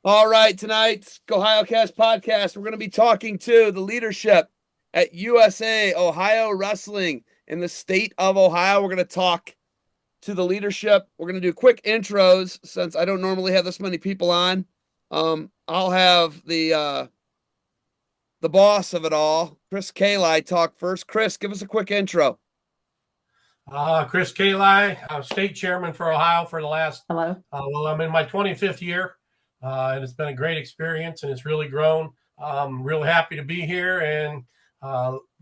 All right, tonight's GOhioCast podcast, we're going to be talking to the leadership at USA Ohio Wrestling in the state of Ohio. We're going to talk to the leadership. We're going to do quick intros since I don't normally have this many people on. I'll have the boss of it all, Chris Kali, talk first. Chris, give us a quick intro. Chris Kali, I'm state chairman for Ohio for the last, Hello. I'm in my 25th year, and it's been a great experience, and it's really grown. I'm really happy to be here, and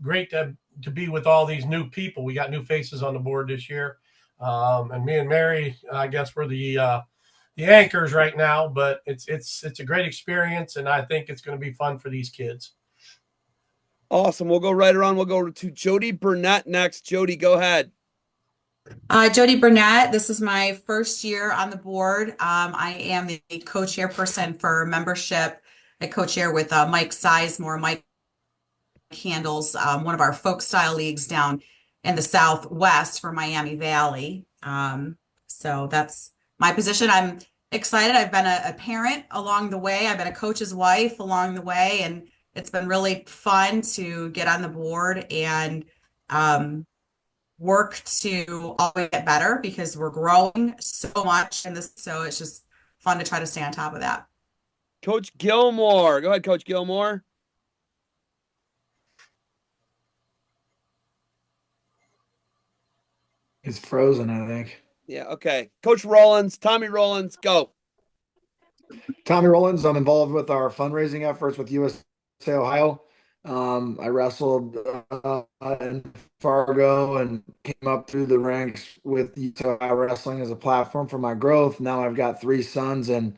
great to be with all these new people. We got new faces on the board this year, and me and Mary, I guess we're the anchors right now. But it's a great experience, and I think it's going to be fun for these kids. Awesome. We'll go right around. We'll go to Jody Burnett next. Jody, go ahead. Jody Burnett. This is my first year on the board. I am the co-chairperson for membership. I co-chair with Mike Sizemore. Mike handles one of our folk style leagues down in the Southwest for Miami Valley. So that's my position. I'm excited. I've been a parent along the way. I've been a coach's wife along the way, and it's been really fun to get on the board and work to always get better because we're growing so much in this. So it's just fun to try to stay on top of that. Coach Gilmore. Go ahead, Coach Gilmore. It's frozen, I think. Yeah, okay. Coach Rollins, Tommy Rollins, go. Tommy Rollins, I'm involved with our fundraising efforts with USA Ohio. I wrestled in Fargo and came up through the ranks with USA Ohio Wrestling as a platform for my growth. Now I've got 3 sons and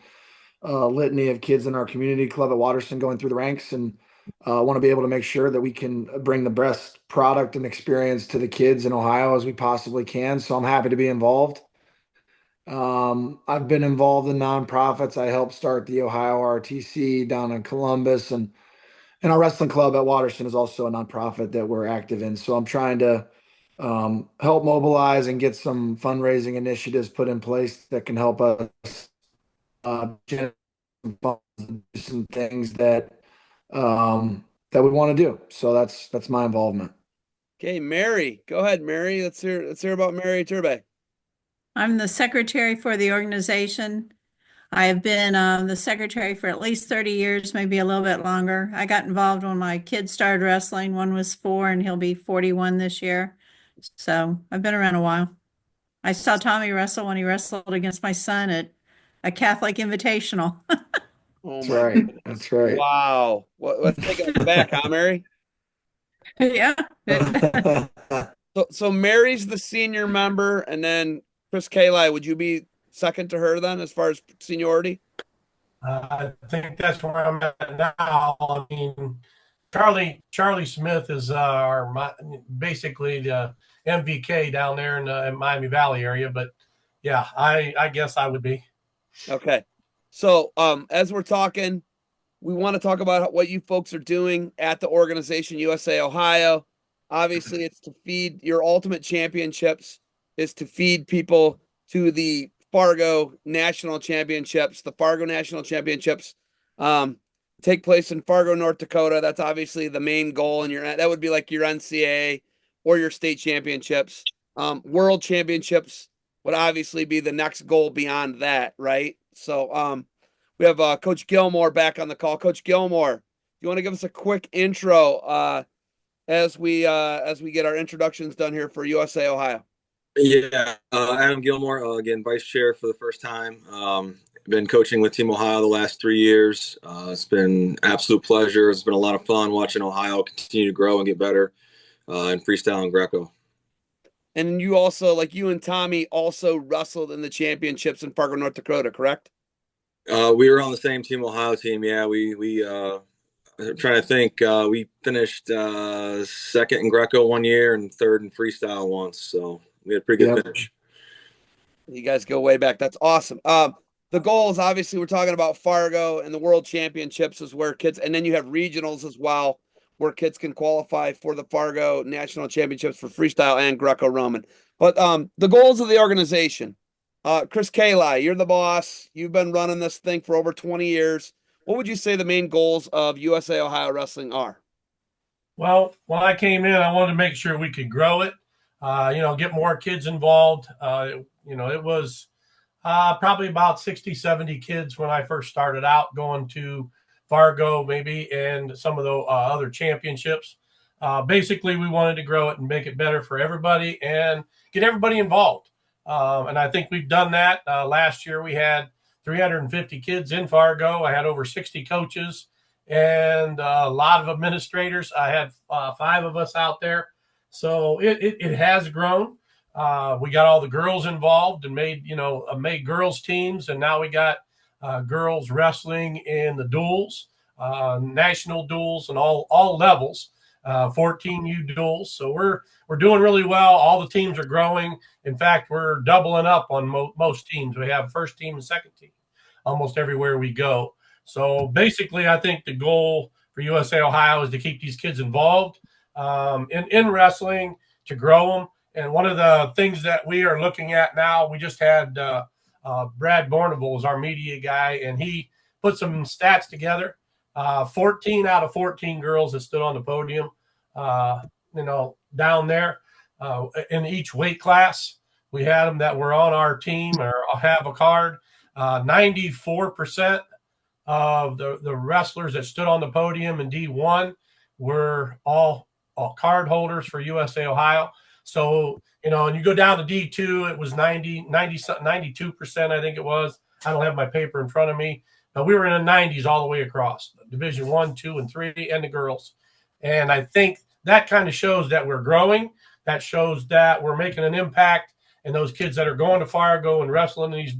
a litany of kids in our community club at Waterston going through the ranks, and want to be able to make sure that we can bring the best product and experience to the kids in Ohio as we possibly can. So I'm happy to be involved. I've been involved in nonprofits. I helped start the Ohio RTC down in Columbus, and our wrestling club at Waterston is also a nonprofit that we're active in. So I'm trying to help mobilize and get some fundraising initiatives put in place that can help us generate some things that that we want to do. So that's my involvement. Okay, Mary, go ahead, Mary. Let's hear about Mary Turbe. I'm the secretary for the organization. I have been the secretary for at least 30 years, maybe a little bit longer. I got involved when my kids started wrestling. One was 4 and he'll be 41 this year. So I've been around a while. I saw Tommy wrestle when he wrestled against my son at a Catholic Invitational. Oh That's my right. goodness. That's right. Wow. Let's take it back, huh, Mary? Yeah. So Mary's the senior member, and then Chris Kali, would you be second to her then as far as seniority? I think that's where I'm at now. I mean, Charlie Smith is basically the MVK down there in Miami Valley area. But yeah, I guess I would be. Okay. So as we're talking, we want to talk about what you folks are doing at the organization USA Ohio. Obviously, it's to feed your ultimate championships, is to feed people to the Fargo National Championships. The Fargo National Championships take place in Fargo, North Dakota. That's obviously the main goal, and that would be like your NCAA or your state championships. World championships would obviously be the next goal beyond that, right? So we have Coach Gilmore back on the call. Coach Gilmore, you want to give us a quick intro as we get our introductions done here for USA Ohio? Yeah, Adam Gilmore, again, vice chair for the first time. Been coaching with Team Ohio the last 3 years. It's been absolute pleasure. It's been a lot of fun watching Ohio continue to grow and get better in freestyle and Greco. And you also, like you and Tommy, also wrestled in the championships in Fargo, North Dakota, correct? We were on the same Team Ohio team. Yeah, I'm trying to think. We finished second in Greco one year and third in freestyle once. So we had a pretty good finish. You guys go way back. That's awesome. The goal is obviously we're talking about Fargo, and the World Championships is where kids, and then you have regionals as well, where kids can qualify for the Fargo National Championships for freestyle and Greco-Roman. But the goals of the organization, Chris Kali, you're the boss. You've been running this thing for over 20 years. What would you say the main goals of USA Ohio Wrestling are? Well, when I came in, I wanted to make sure we could grow it, get more kids involved. It was probably about 60, 70 kids when I first started out going to Fargo, maybe, and some of the other championships. Basically, we wanted to grow it and make it better for everybody and get everybody involved. And I think we've done that. Last year, we had 350 kids in Fargo. I had over 60 coaches and a lot of administrators. I had 5 of us out there. So it has grown. We got all the girls involved and made girls teams, and now we got girls wrestling in the duels, national duels, and all levels. 14U duels. So we're doing really well. All the teams are growing. In fact, we're doubling up on most teams. We have first team and second team almost everywhere we go. So basically, I think the goal for USA Ohio is to keep these kids involved in wrestling, to grow them. And one of the things that we are looking at now, we just had Brad Bornable as our media guy, and he put some stats together. 14 out of 14 girls that stood on the podium, down there in each weight class. We had them that were on our team or have a card. 94% of the wrestlers that stood on the podium in D1 were all card holders for USA Ohio. So, and you go down to D2, it was 92%, I think it was. I don't have my paper in front of me, but we were in the 90s all the way across Division 1, 2, and 3, and the girls. And I think that kind of shows that we're growing. That shows that we're making an impact. And those kids that are going to Fargo and wrestling in these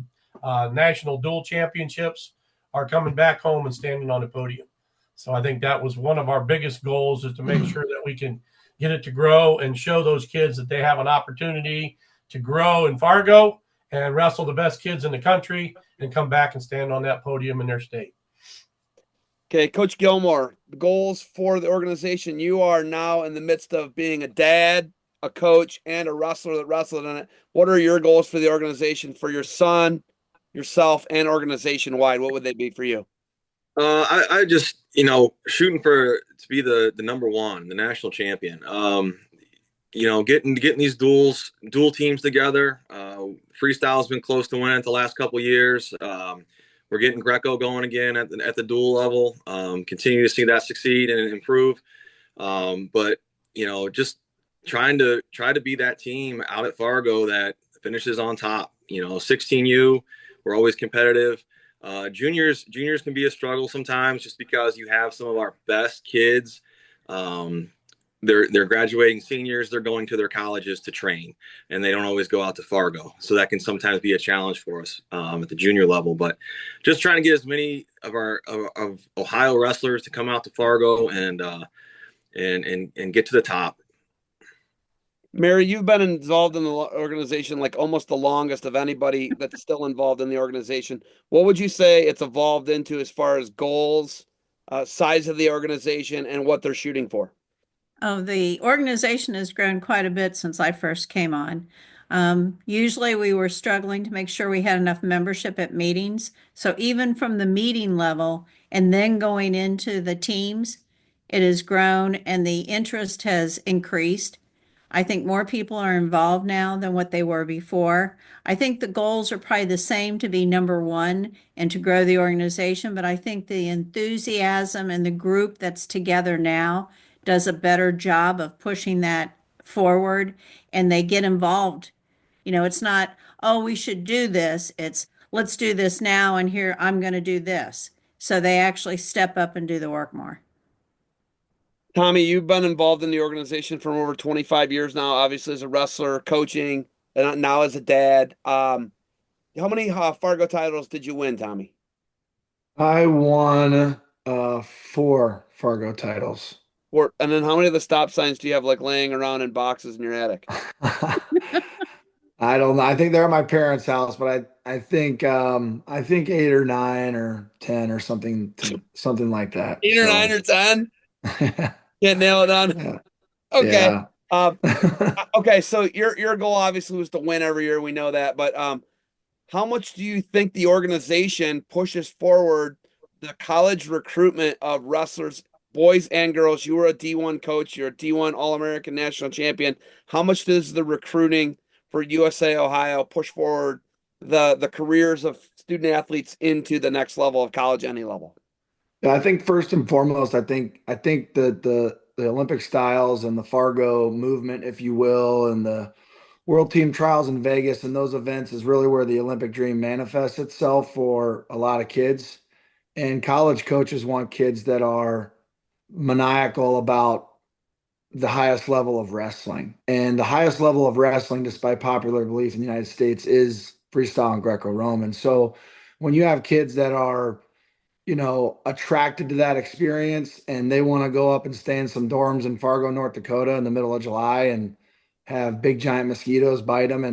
national dual championships are coming back home and standing on the podium. So I think that was one of our biggest goals, is to make sure that we can get it to grow and show those kids that they have an opportunity to grow in Fargo and wrestle the best kids in the country and come back and stand on that podium in their state. Okay, Coach Gilmore, the goals for the organization. You are now in the midst of being a dad, a coach, and a wrestler that wrestled in it. What are your goals for the organization, for your son, yourself, and organization wide? What would they be for you? I just, shooting to be the number one, the national champion. Getting these dual teams together. Freestyle's been close to winning it the last couple of years. We're getting Greco going again at the dual level. Continue to see that succeed and improve. But just try to be that team out at Fargo that finishes on top. 16U, we're always competitive. Juniors can be a struggle sometimes, just because you have some of our best kids. They're graduating seniors. They're going to their colleges to train, and they don't always go out to Fargo. So that can sometimes be a challenge for us at the junior level. But just trying to get as many of of Ohio wrestlers to come out to Fargo and get to the top. Mary, you've been involved in the organization like almost the longest of anybody that's still involved in the organization. What would you say it's evolved into as far as goals, size of the organization, and what they're shooting for? Oh, the organization has grown quite a bit since I first came on. Usually we were struggling to make sure we had enough membership at meetings. So even from the meeting level and then going into the teams, it has grown and the interest has increased. I think more people are involved now than what they were before. I think the goals are probably the same, to be number one and to grow the organization, but I think the enthusiasm and the group that's together now does a better job of pushing that forward, and they get involved. It's not, oh, we should do this. It's, let's do this now, and here, I'm going to do this. So they actually step up and do the work more. Tommy, you've been involved in the organization for over 25 years now, obviously as a wrestler, coaching, and now as a dad. How many Fargo titles did you win, Tommy? I won 4 Fargo titles. And then how many of the stop signs do you have like laying around in boxes in your attic? I don't know. I think they're at my parents' house, but I think 8 or 9 or 10 or something like that. 8 or 9 or 10? Can't nail it down. Yeah. Okay. Yeah. Okay, so your goal obviously was to win every year. We know that, but how much do you think the organization pushes forward the college recruitment of wrestlers, boys and girls? You were a D1 coach, you're a D1 All-American national champion. How much does the recruiting for USA Ohio push forward the careers of student athletes into the next level of college, any level? Yeah, I think first and foremost, I think that the Olympic styles and the Fargo movement, if you will, and the World Team Trials in Vegas and those events is really where the Olympic dream manifests itself for a lot of kids. And college coaches want kids that are maniacal about the highest level of wrestling. And the highest level of wrestling, despite popular belief in the United States, is freestyle and Greco-Roman. So when you have kids that are attracted to that experience and they want to go up and stay in some dorms in Fargo, North Dakota in the middle of July and have big giant mosquitoes bite them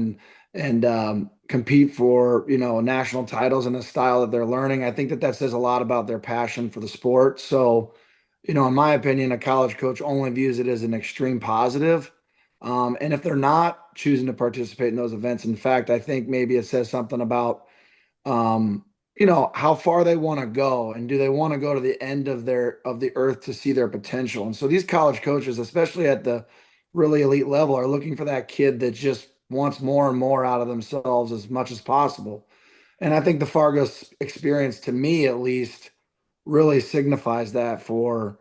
and compete for, national titles in a style that they're learning. I think that that says a lot about their passion for the sport. So, in my opinion, a college coach only views it as an extreme positive. And if they're not choosing to participate in those events, in fact, I think maybe it says something about um, how far they want to go and do they want to go to the end of the earth to see their potential. And so these college coaches, especially at the really elite level, are looking for that kid that just wants more and more out of themselves as much as possible. And I think the Fargo experience, to me at least, really signifies that for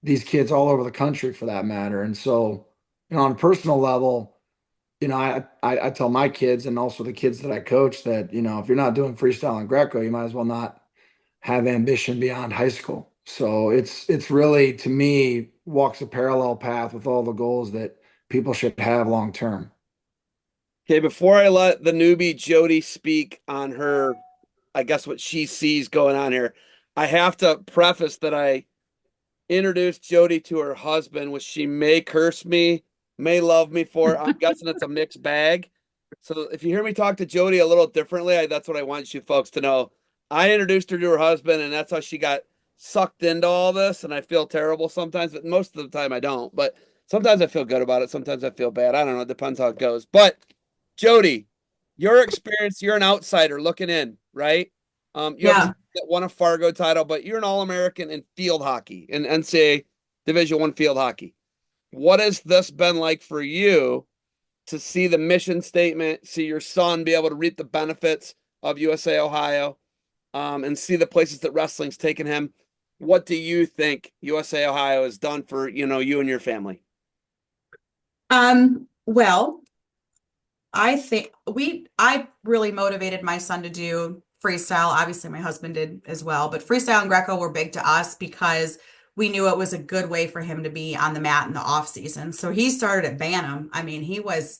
these kids all over the country for that matter. And so, on a personal level, I tell my kids and also the kids that I coach that, if you're not doing freestyle and Greco, you might as well not have ambition beyond high school. So it's really, to me, walks a parallel path with all the goals that people should have long term. Okay, before I let the newbie Jody speak on her, I guess what she sees going on here, I have to preface that I introduced Jody to her husband, which she may curse me, may love me for. I'm guessing it's a mixed bag. So if you hear me talk to Jody a little differently, that's what I want you folks to know. I introduced her to her husband, and that's how she got sucked into all this. And I feel terrible sometimes, but most of the time I don't. But sometimes I feel good about it. Sometimes I feel bad. I don't know. It depends how it goes. But Jody, your experience, you're an outsider looking in, right? You have a Yeah. son that won a Fargo title, but you're an All-American in field hockey, in NCAA Division One field hockey. What has this been like for you to see the mission statement, see your son be able to reap the benefits of USA Ohio, and see the places that wrestling's taken him? What do you think USA Ohio has done for, you and your family? Well, I really motivated my son to do freestyle. Obviously, my husband did as well, but freestyle and Greco were big to us because we knew it was a good way for him to be on the mat in the off season. So he started at Bantam. I mean, he was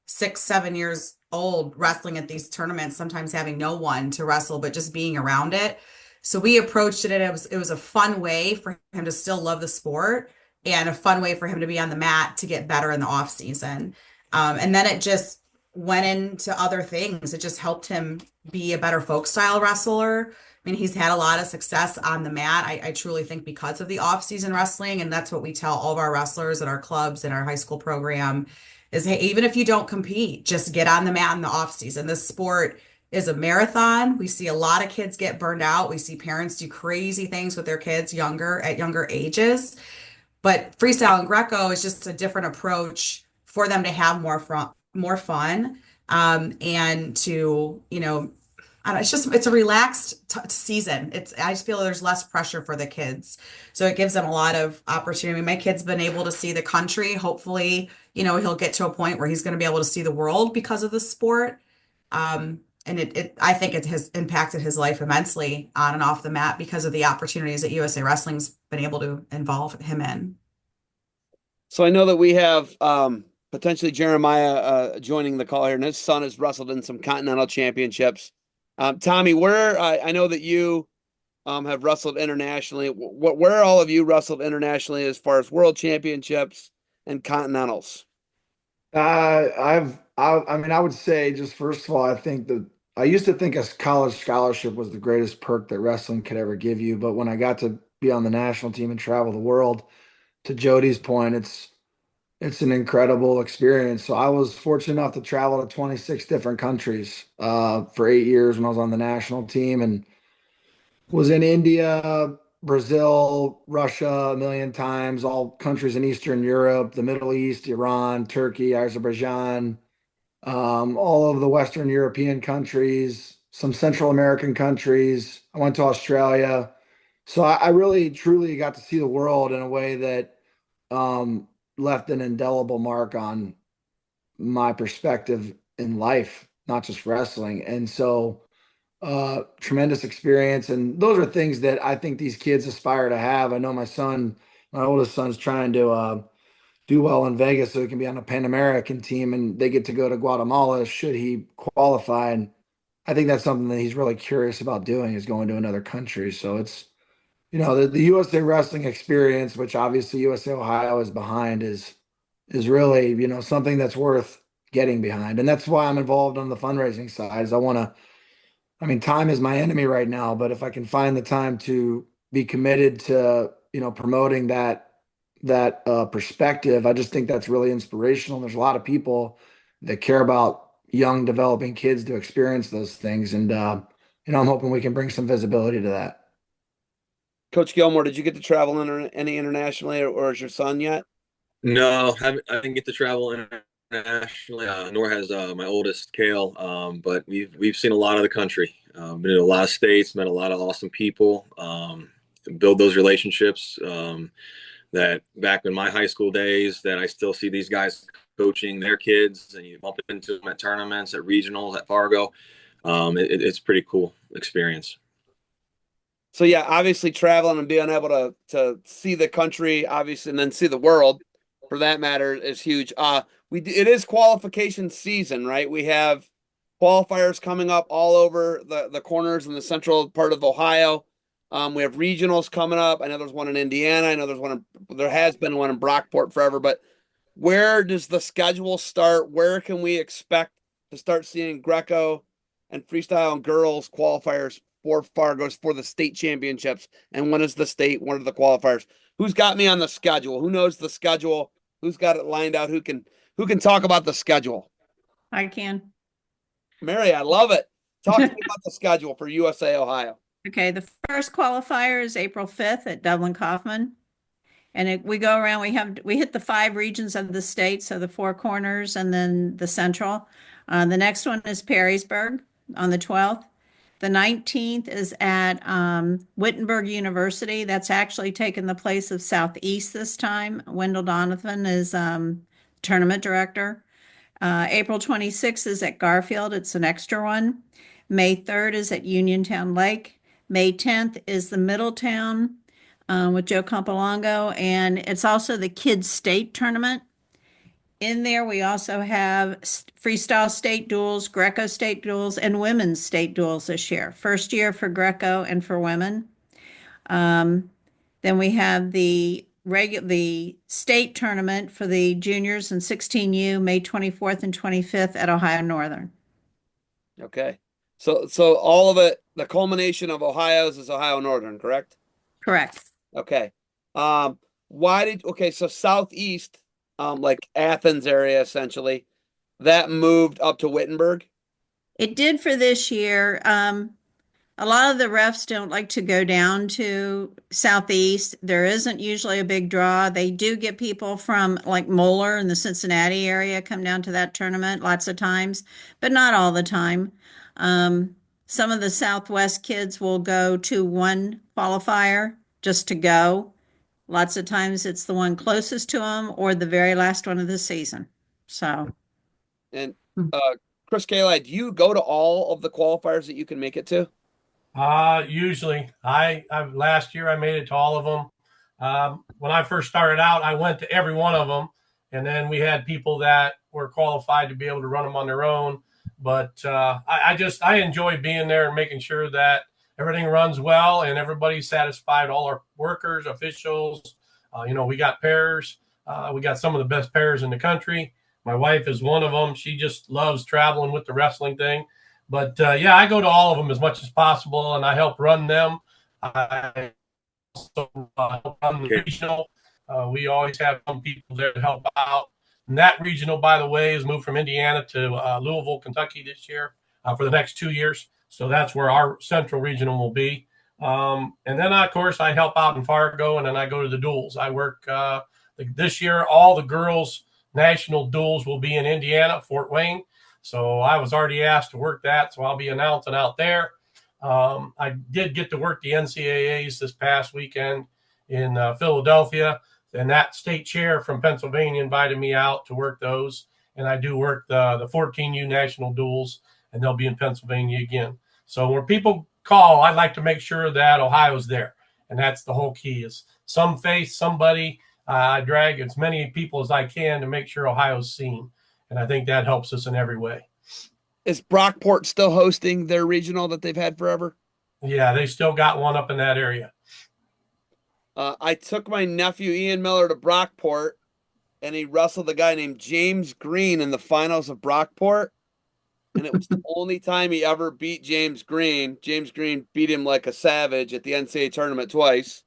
6, 7 years old wrestling at these tournaments, sometimes having no one to wrestle, but just being around it. So we approached it. It was a fun way for him to still love the sport and a fun way for him to be on the mat to get better in the off season. And then it just went into other things. It just helped him be a better folk style wrestler. I mean, he's had a lot of success on the mat. I truly think because of the off-season wrestling, and that's what we tell all of our wrestlers at our clubs and our high school program is, hey, even if you don't compete, just get on the mat in the off-season. This sport is a marathon. We see a lot of kids get burned out. We see parents do crazy things with their kids at younger ages. But freestyle and Greco is just a different approach for them to have more fun, and to, I don't know, it's a relaxed season. I just feel there's less pressure for the kids. So it gives them a lot of opportunity. My kid's been able to see the country. Hopefully, he'll get to a point where he's going to be able to see the world because of the sport. And I think it has impacted his life immensely on and off the mat because of the opportunities that USA Wrestling's been able to involve him in. So I know that we have potentially Jeremiah joining the call here, and his son has wrestled in some continental championships. Tommy, where I know that you have wrestled internationally. Where all of you wrestled internationally as far as world championships and continentals? I would say just first of all, I think that I used to think a college scholarship was the greatest perk that wrestling could ever give you. But when I got to be on the national team and travel the world, to Jody's point, it's an incredible experience. So I was fortunate enough to travel to 26 different countries for 8 years when I was on the national team, and was in India, Brazil, Russia a million times, all countries in Eastern Europe, the Middle East, Iran, Turkey, Azerbaijan, all of the Western European countries, some Central American countries. I went to Australia. So I really truly got to see the world in a way that um, left an indelible mark on my perspective in life, not just wrestling. And so tremendous experience. And those are things that I think these kids aspire to have. I know my oldest son's trying to do well in Vegas so he can be on a Pan American team, and they get to go to Guatemala should he qualify. And I think that's something that he's really curious about doing, is going to another country. So it's, the USA wrestling experience, which obviously USA Ohio is behind, is really, something that's worth getting behind. And that's why I'm involved on the fundraising side. Is I mean, time is my enemy right now, but if I can find the time to be committed to, promoting that perspective, I just think that's really inspirational. There's a lot of people that care about young developing kids to experience those things, and I'm hoping we can bring some visibility to that. Coach Gilmore, did you get to travel any internationally, or is your son yet? No, I didn't get to travel internationally, nor has my oldest Kale. But we've seen a lot of the country, been in a lot of states, met a lot of awesome people, build those relationships that back in my high school days that I still see these guys coaching their kids, and you bump into them at tournaments, at regionals, at Fargo. It's pretty cool experience. So yeah, obviously traveling and being able to see the country, obviously, and then see the world, for that matter, is huge. It is qualification season, right? We have qualifiers coming up all over the corners in the central part of Ohio. We have regionals coming up. I know there's one in Indiana. I know there has been one in Brockport forever. But where does the schedule start? Where can we expect to start seeing Greco and freestyle and girls qualifiers for Fargo's for the state championships? And when is the state? When are the qualifiers? Who's got me on the schedule? Who knows the schedule? Who's got it lined out? Who can talk about the schedule? I can. Mary, I love it. Talk to me about the schedule for USA Ohio. Okay, the first qualifier is April 5th at Dublin Kaufman. And we go around, we hit the 5 regions of the state, so the 4 corners and then the central. The next one is Perrysburg on the 12th. The 19th is at Wittenberg University. That's actually taken the place of Southeast this time. Wendell Donovan is tournament director. April 26th is at Garfield. It's an extra one. May 3rd is at Uniontown Lake. May 10th is the Middletown with Joe Campolongo, and it's also the kids state tournament. In there, we also have freestyle state duels, Greco state duels, and women's state duels this year. First year for Greco and for women. Then we have the state tournament for the juniors and 16U, May 24th and 25th at Ohio Northern. Okay. So all of it, the culmination of Ohio's is Ohio Northern, correct? Correct. Okay. So Southeast, like Athens area, essentially, that moved up to Wittenberg? It did for this year. A lot of the refs don't like to go down to Southeast. There isn't usually a big draw. They do get people from like Moeller in the Cincinnati area come down to that tournament lots of times, but not all the time. Some of the Southwest kids will go to one qualifier just to go. Lots of times it's the one closest to them or the very last one of the season. So, And Chris Kayla, do you go to all of the qualifiers that you can make it to? Usually, I last year I made it to all of them. When I first started out, I went to every one of them, and then we had people that were qualified to be able to run them on their own. But I enjoy being there and making sure that everything runs well and everybody's satisfied. All our workers, officials, we got pairs. We got some of the best pairs in the country. My wife is one of them. She just loves traveling with the wrestling thing. But yeah, I go to all of them as much as possible, and I help run them. I also help run the regional. We always have some people there to help out. And that regional, by the way, is moved from Indiana to Louisville, Kentucky this year for the next 2 years. So that's where our central regional will be. And then, of course, I help out in Fargo, and then I go to the duels. I work this year. All the girls' national duels will be in Indiana, Fort Wayne. So I was already asked to work that, so I'll be announcing out there. I did get to work the NCAAs this past weekend in Philadelphia, and that state chair from Pennsylvania invited me out to work those. And I do work the 14U national duels, and they'll be in Pennsylvania again. So when people call, I'd like to make sure that Ohio's there. And that's the whole key is some face, somebody. I drag as many people as I can to make sure Ohio's seen. And I think that helps us in every way. Is Brockport still hosting their regional that they've had forever? Yeah, they still got one up in that area. I took my nephew Ian Miller to Brockport, and he wrestled a guy named James Green in the finals of Brockport. And it was the only time he ever beat James Green. James Green beat him like a savage at the NCAA tournament twice.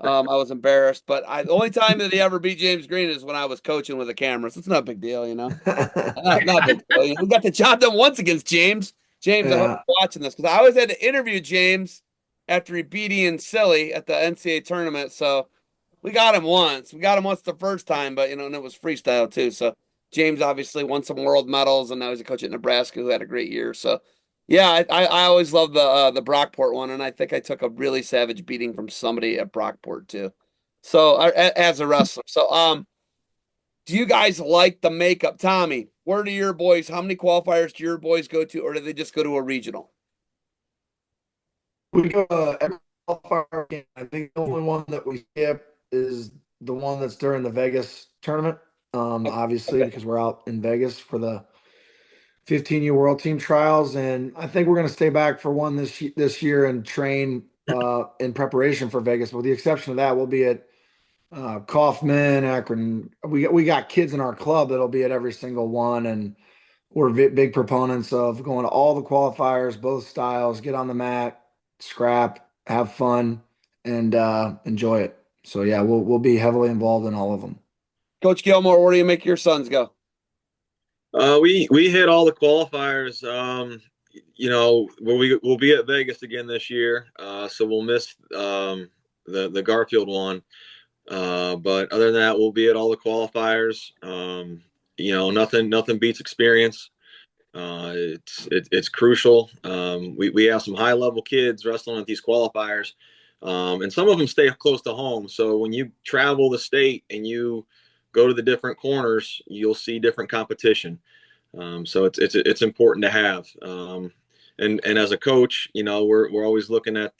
I was embarrassed, but the only time that he ever beat James Green is when I was coaching with a camera. So it's not a big deal, not a big deal. We got the job done once against James. James, I hope you're watching this because I always had to interview James after he beat Ian Silly at the NCAA tournament. So we got him once. We got him once the first time, but and it was freestyle too. So James obviously won some world medals, and now he's a coach at Nebraska who had a great year. So yeah, I always loved the Brockport one, and I think I took a really savage beating from somebody at Brockport too. So as a wrestler, so do you guys like the makeup, Tommy? Where do your boys? How many qualifiers do your boys go to, or do they just go to a regional? We go every qualifier game. I think the only one that we skip is the one that's during the Vegas tournament. Obviously, because we're out in Vegas for the 15U World Team Trials, and I think we're going to stay back for one this year and train in preparation for Vegas. But with the exception of that, we'll be at Kaufman, Akron. We got kids in our club that'll be at every single one, and we're big proponents of going to all the qualifiers, both styles, get on the mat, scrap, have fun, and enjoy it. So yeah, we'll be heavily involved in all of them. Coach Gilmore, where do you make your sons go? We hit all the qualifiers. We'll be at Vegas again this year, so we'll miss the Garfield one. But other than that, we'll be at all the qualifiers. Nothing beats experience. It's crucial. We have some high level kids wrestling at these qualifiers, and some of them stay close to home. So when you travel the state and you go to the different corners, you'll see different competition. So it's important to have. And as a coach, we're always looking at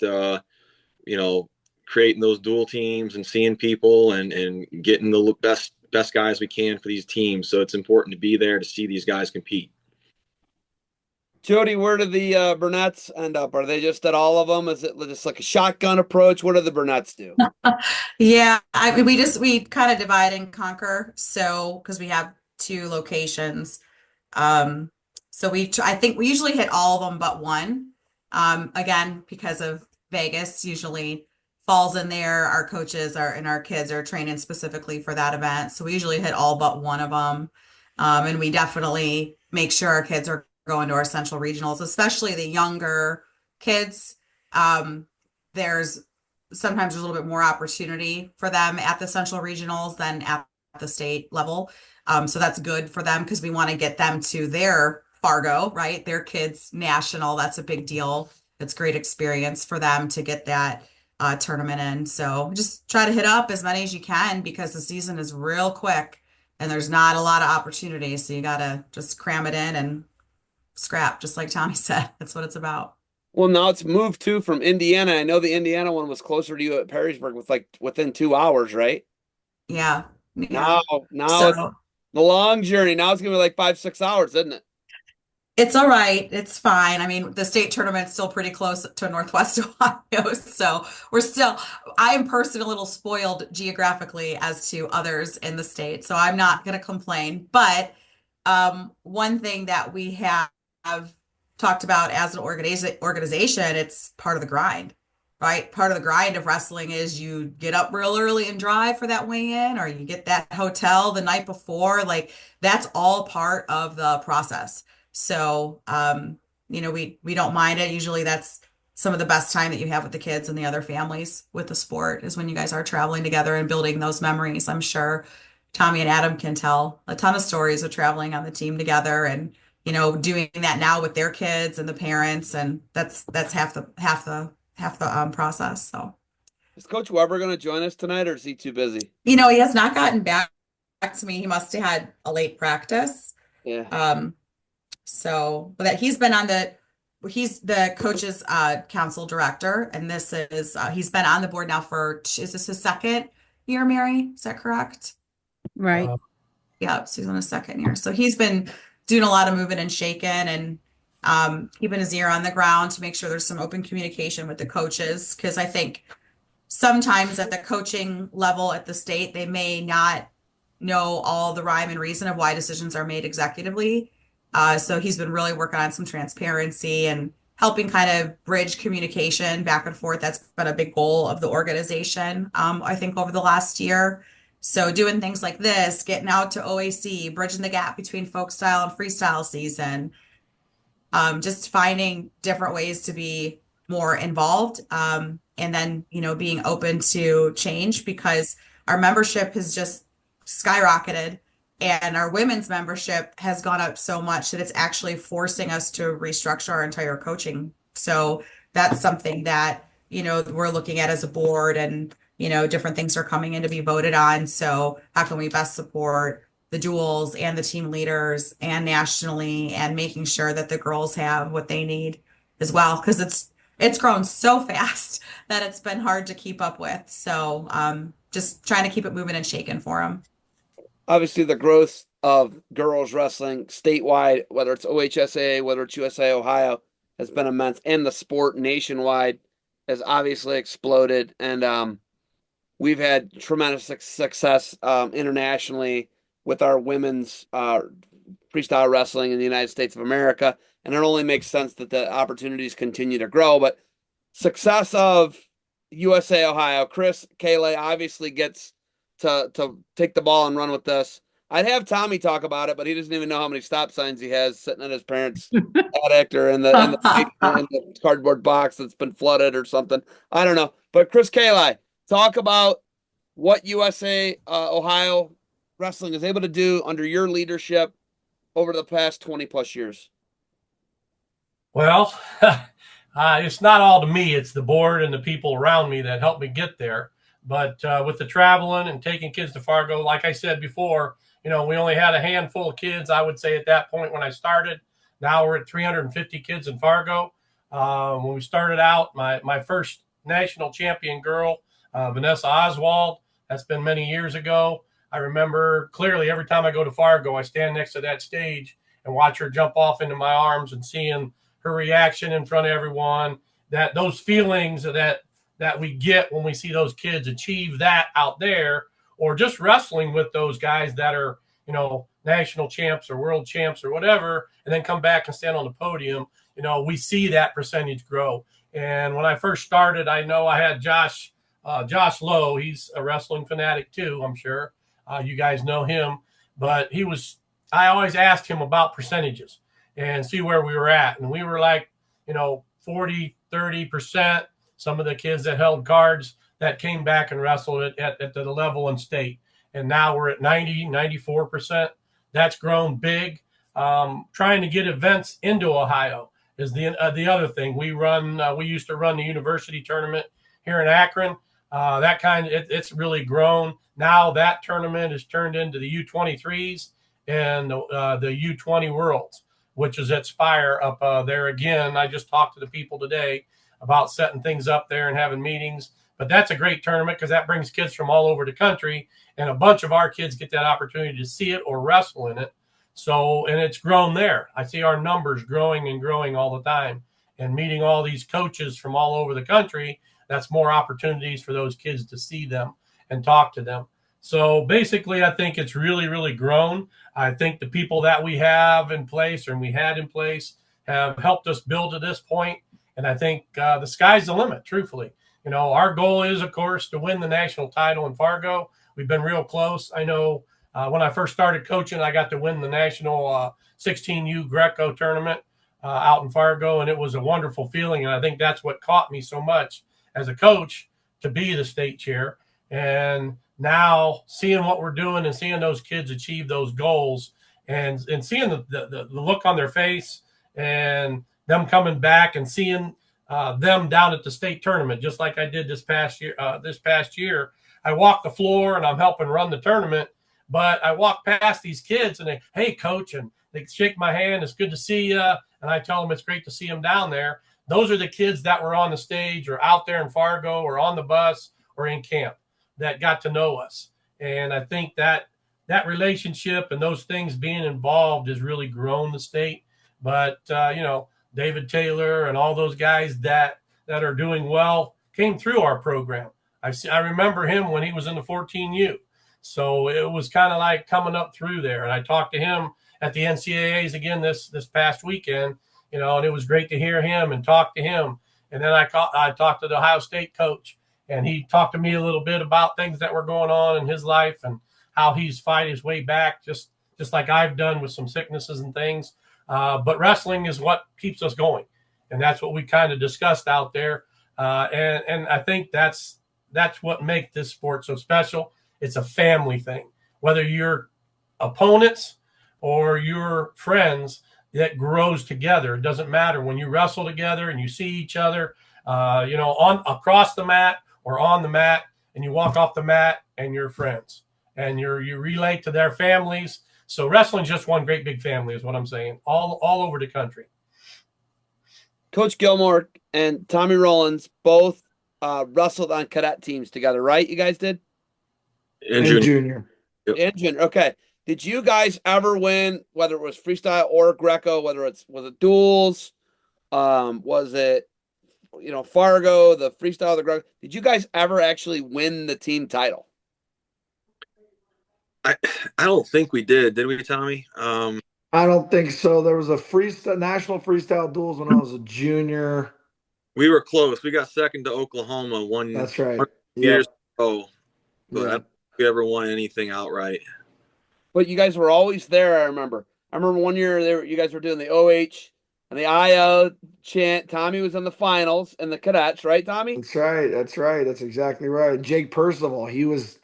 creating those dual teams and seeing people and getting the best guys we can for these teams. So it's important to be there to see these guys compete. Jody, where do the Burnett's end up? Are they just at all of them? Is it just like a shotgun approach? What do the Burnett's do? Yeah, we kind of divide and conquer. So because we have 2 locations, so I think we usually hit all of them but one. Again, because of Vegas usually falls in there. Our coaches and our kids are training specifically for that event, so we usually hit all but one of them. And we definitely make sure our kids are going to our central regionals, especially the younger kids. There's sometimes a little bit more opportunity for them at the central regionals than at the state level. So that's good for them because we want to get them to their Fargo, right? Their kids national. That's a big deal. It's great experience for them to get that tournament in. So just try to hit up as many as you can because the season is real quick and there's not a lot of opportunities. So you got to just cram it in and scrap, just like Tommy said. That's what it's about. Well, now it's moved too from Indiana. I know the Indiana one was closer to you at Perrysburg with within 2 hours, right? Yeah. Now So it's the long journey. Now it's gonna be like 5-6 hours, isn't it? it's all right. It's fine. I mean, the state tournament's still pretty close to Northwest Ohio. So I am personally a little spoiled geographically as to others in the state. So I'm not going to complain. But one thing that we have talked about as an organization, it's part of the grind. right? Part of the grind of wrestling is you get up real early and drive for that weigh-in, or you get that hotel the night before. Like that's all part of the process. So, we don't mind it. Usually that's some of the best time that you have with the kids and the other families with the sport is when you guys are traveling together and building those memories. I'm sure Tommy and Adam can tell a ton of stories of traveling on the team together and doing that now with their kids and the parents, and that's half the process. So, Is Coach Weber going to join us tonight, or is he too busy? he has not gotten back to me. He must have had a late practice. Yeah. But that he's the coaches council director, and this is he's been on the board now is this his second year, Mary? Is that correct? Right. Yeah, so he's on his second year. So he's been doing a lot of moving and shaking and keeping his ear on the ground to make sure there's some open communication with the coaches. Because I think sometimes at the coaching level at the state, they may not know all the rhyme and reason of why decisions are made executively. So he's been really working on some transparency and helping kind of bridge communication back and forth. That's been a big goal of the organization, I think, over the last year. So doing things like this, getting out to OAC, bridging the gap between folk style and freestyle season, just finding different ways to be more involved. And then, being open to change because our membership has just skyrocketed and our women's membership has gone up so much that it's actually forcing us to restructure our entire coaching. So that's something that, we're looking at as a board and, different things are coming in to be voted on. So how can we best support the duals and the team leaders and nationally and making sure that the girls have what they need as well? Because it's grown so fast that it's been hard to keep up with. So just trying to keep it moving and shaking for them. Obviously, the growth of girls wrestling statewide, whether it's OHSAA, whether it's USA Ohio, has been immense, and the sport nationwide has obviously exploded. And we've had tremendous success internationally with our women's freestyle wrestling in the United States of America, and it only makes sense that the opportunities continue to grow. But success of USA Ohio, Chris Kale obviously gets to take the ball and run with this. I'd have Tommy talk about it, but he doesn't even know how many stop signs he has sitting in his parents' attic or in the cardboard box that's been flooded or something. I don't know. But Chris Kale, talk about what USA Ohio wrestling is able to do under your leadership over the past 20 plus years. Well, it's not all to me. It's the board and the people around me that helped me get there. But with the traveling and taking kids to Fargo, like I said before, we only had a handful of kids, I would say, at that point when I started. Now we're at 350 kids in Fargo. When we started out, my first national champion girl, Vanessa Oswald, that's been many years ago. I remember clearly every time I go to Fargo, I stand next to that stage and watch her jump off into my arms and seeing her reaction in front of everyone, that those feelings that we get when we see those kids achieve that out there, or just wrestling with those guys that are, national champs or world champs or whatever, and then come back and stand on the podium, we see that percentage grow. And when I first started, I know I had Josh Lowe. He's a wrestling fanatic too, I'm sure. You guys know him, but I always asked him about percentages and see where we were at. And we were like, 40, 30%. Some of the kids that held cards that came back and wrestled at the level in state. And now we're at 90, 94%. That's grown big. Trying to get events into Ohio is the other thing. We used to run the university tournament here in Akron. It's really grown. Now that tournament is turned into the U23s and the U20 Worlds, which is at Spire up there again. I just talked to the people today about setting things up there and having meetings. But that's a great tournament because that brings kids from all over the country, and a bunch of our kids get that opportunity to see it or wrestle in it. So, and it's grown there. I see our numbers growing and growing all the time, and meeting all these coaches from all over the country. That's more opportunities for those kids to see them and talk to them. So basically, I think it's really, really grown. I think the people that we have in place and we had in place have helped us build to this point. And I think the sky's the limit, truthfully. Our goal is, of course, to win the national title in Fargo. We've been real close. I know when I first started coaching, I got to win the national 16U Greco tournament out in Fargo, and it was a wonderful feeling. And I think that's what caught me so much as a coach to be the state chair. And now seeing what we're doing and seeing those kids achieve those goals and seeing the look on their face and them coming back and seeing them down at the state tournament, just like I did this past year. I walk the floor and I'm helping run the tournament, but I walk past these kids and they, hey, coach, and they shake my hand. It's good to see you. And I tell them it's great to see them down there. Those are the kids that were on the stage or out there in Fargo or on the bus or in camp that got to know us. And I think that relationship and those things being involved has really grown the state. But, David Taylor and all those guys that are doing well came through our program. I remember him when he was in the 14U. So it was kind of like coming up through there. And I talked to him at the NCAAs again this past weekend, and it was great to hear him and talk to him. And then I talked to the Ohio State coach, and he talked to me a little bit about things that were going on in his life and how he's fighting his way back, just like I've done with some sicknesses and things. But wrestling is what keeps us going. And that's what we kind of discussed out there. And I think that's what makes this sport so special. It's a family thing. Whether you're opponents or your friends, that grows together. It doesn't matter when you wrestle together and you see each other, on across the mat or on the mat, and you walk off the mat and you're friends and you relate to their families. So wrestling's just one great big family, is what I'm saying, all over the country. Coach Gilmore and Tommy Rollins both wrestled on cadet teams together, right? You guys did? And junior. Yep. And junior. Okay. Did you guys ever win, whether it was freestyle or Greco, was it duels? Was it, Fargo, the freestyle, the Greco? Did you guys ever actually win the team title? I don't think we did we, Tommy? I don't think so. There was a national freestyle duels when I was a junior. We were close. We got second to Oklahoma one. That's right. Years ago, but yeah. I don't think we ever won anything outright. But you guys were always there. I remember one year you guys were doing the OH and the IO chant. Tommy was in the finals and the cadets, right, Tommy? That's right. That's exactly right. Jake Percival, he was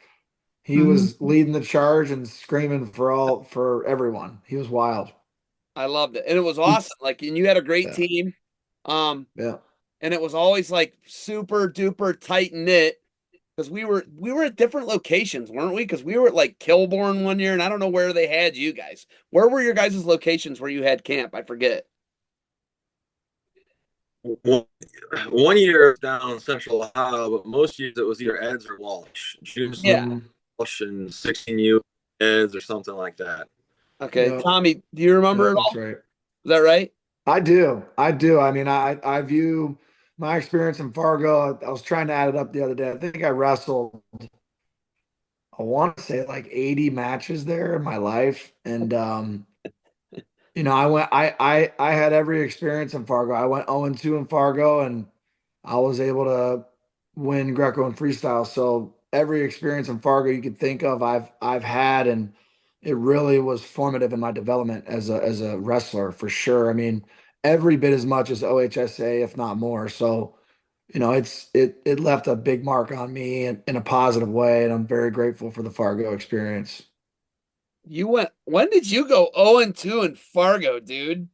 leading the charge and screaming for everyone. He was wild. I loved it. And it was awesome. And you had a great team. Yeah. And it was always super duper tight knit because we were at different locations, weren't we? Because we were at Kilbourne one year, and I don't know where they had you guys. Where were your guys' locations where you had camp? I forget. One year down in Central Ohio, but most years it was either Eds or Walsh. Walsh and 16U Eds or something like that. Okay, yeah. Tommy, do you remember it all? That's right. Is that right? I do. I mean, I view my experience in Fargo. I was trying to add it up the other day. I think I wrestled, I want to say 80 matches there in my life. And, I had every experience in Fargo. I went 0-2 in Fargo, and I was able to win Greco and freestyle. So every experience in Fargo you could think of, I've had, and it really was formative in my development as a wrestler, for sure. I mean, every bit as much as OHSA, if not more. So, it left a big mark on me in a positive way, and I'm very grateful for the Fargo experience. When did you go 0-2 in Fargo, dude?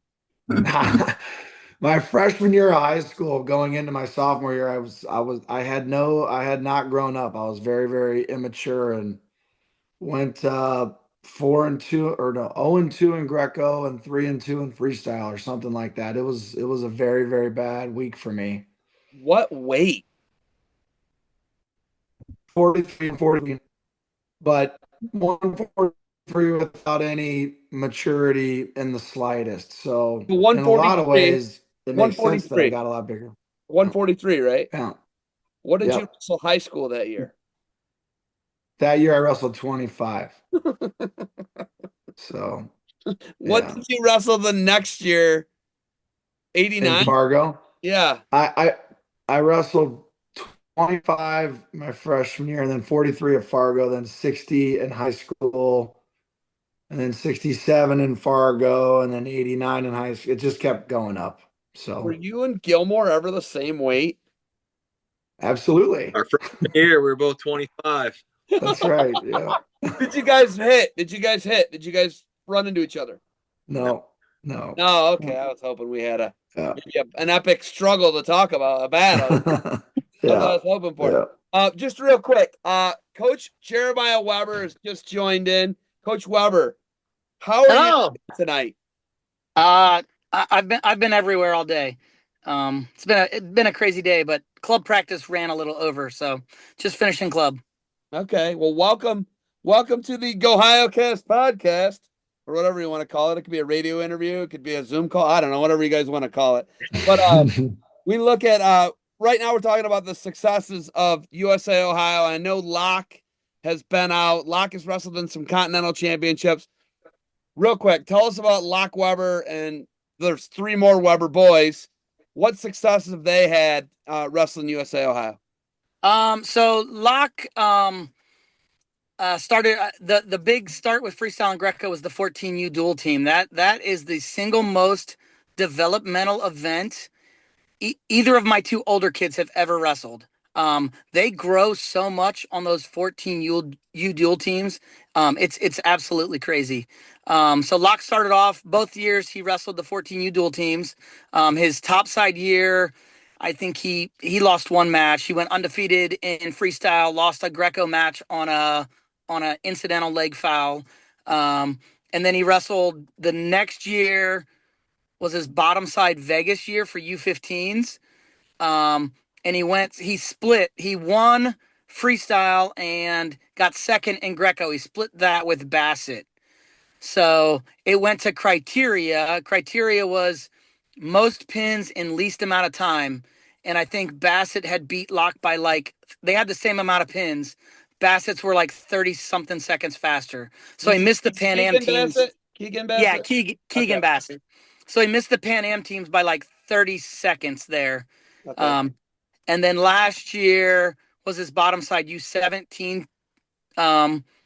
My freshman year of high school, going into my sophomore year, I had not grown up. I was very, very immature and went 4-2 or no 0-2 in Greco and 3-2 in freestyle or something like that. It was a very, very bad week for me. What weight? 43 and 40, but 143 without any maturity in the slightest. So in a lot of ways, it makes sense that I got a lot bigger. 143, right? Yeah. What did you wrestle high school that year? That year I wrestled 25. So what did you wrestle the next year? 89? In Fargo? Yeah. I wrestled 25 my freshman year, and then 43 at Fargo, then 60 in high school, and then 67 in Fargo, and then 89 in high school. It just kept going up. Were So you and Gilmore ever the same weight? absolutely. Our freshman year, we were both 25. That's right. Yeah. Did you guys hit? Did you guys hit? Did you guys run into each other? No, no. No, okay. I was hoping we had Yeah. maybe an epic struggle to talk about, a battle. That's what I Yeah. was hoping for. Yeah. Just real quick, Coach Jeremiah Weber has just joined in. Coach Weber, how are you Hello. tonight? I've been everywhere all day. It's been a crazy day, but club practice ran a little over, so just finishing club. Okay, well, welcome to the GOhioCast podcast, or whatever you want to call it. It could be a radio interview, it could be a Zoom call. I don't know, whatever you guys want to call it. But we look at right now. We're talking about the successes of USA Ohio. I know Locke has been out. Locke has wrestled in some continental championships. Real quick, tell us about Locke Weber, and there's three more Weber boys. What successes have they had wrestling USA Ohio? So Locke started the big start with freestyle and Greco was the 14U dual team. That is the single most developmental event either of my two older kids have ever wrestled. They grow so much on those 14 U dual teams. It's absolutely crazy. So Locke started off both years. He wrestled the 14 U dual teams. His topside year, I think he lost one match. He went undefeated in freestyle, lost a Greco match on a incidental leg foul. And then he wrestled the next year was his bottom side Vegas year for U15s. And he split. He won freestyle and got second in Greco. He split that with Bassett. So it went to criteria. Criteria was most pins in least amount of time. And I think Bassett had beat Locke by they had the same amount of pins. Bassett's were like 30 something seconds faster. So he missed the Pan Am teams. Keegan Yeah, Bassett? Keegan Okay. Bassett. So he missed the Pan Am teams by like 30 seconds there. Okay. And then last year was his bottom side U17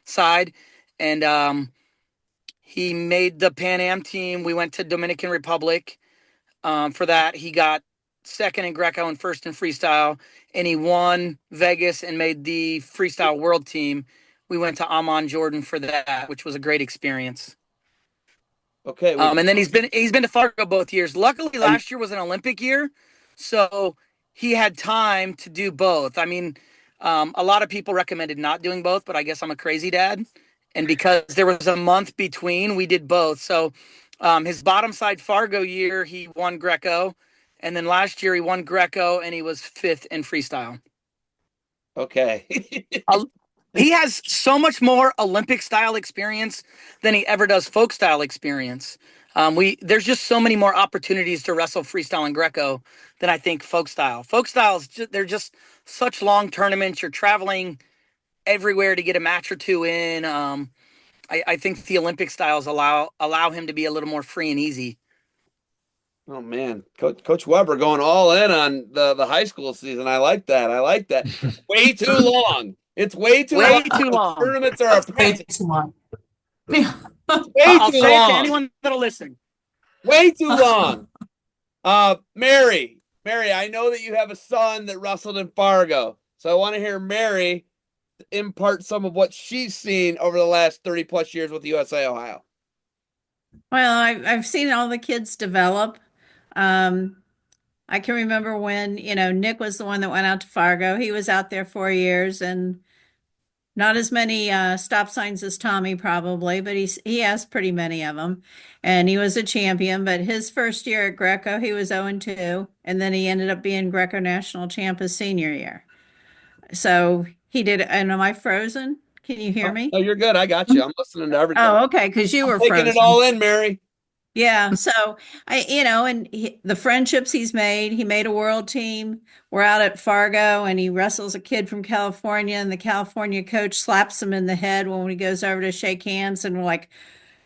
side. And he made the Pan Am team. We went to Dominican Republic for that. He got second in Greco and first in freestyle. And he won Vegas and made the freestyle world team. We went to Amman, Jordan for that, which was a great experience. Okay. And then he's been to Fargo both years. Luckily, last year was an Olympic year, so he had time to do both. I mean, a lot of people recommended not doing both, but I guess I'm a crazy dad, and because there was a month between, we did both. So his bottom side Fargo year, he won Greco, and then last year he won Greco, and he was fifth in freestyle. Okay. He has so much more Olympic style experience than he ever does folk style experience. There's just so many more opportunities to wrestle freestyle and Greco than I think folk style. Folk styles, they're just such long tournaments. You're traveling everywhere to get a match or two in. I think the Olympic styles allow him to be a little more free and easy. Oh man, Coach Weber going all in on the high school season. I like that. Way too long. It's way too Way long. too long. Tournaments are Way too long. way I'll too say it to long. anyone that'll listen. Way too long. Mary, I know that you have a son that wrestled in Fargo, so I want to hear Mary impart some of what she's seen over the last 30 plus years with USA Ohio. Well, I've seen all the kids develop. I can remember when, Nick was the one that went out to Fargo. He was out there 4 years and not as many stop signs as Tommy probably, but he has pretty many of them. And he was a champion, but his first year at Greco, he was 0-2, and then he ended up being Greco national champ his senior year. So he did. And am I frozen? Can you hear me? Oh, you're good. I got you. I'm listening to everything. Oh, okay, because you were taking frozen. it all in, Mary. Yeah, so the friendships he's made, he made a world team. We're out at Fargo and he wrestles a kid from California and the California coach slaps him in the head when he goes over to shake hands and we're like,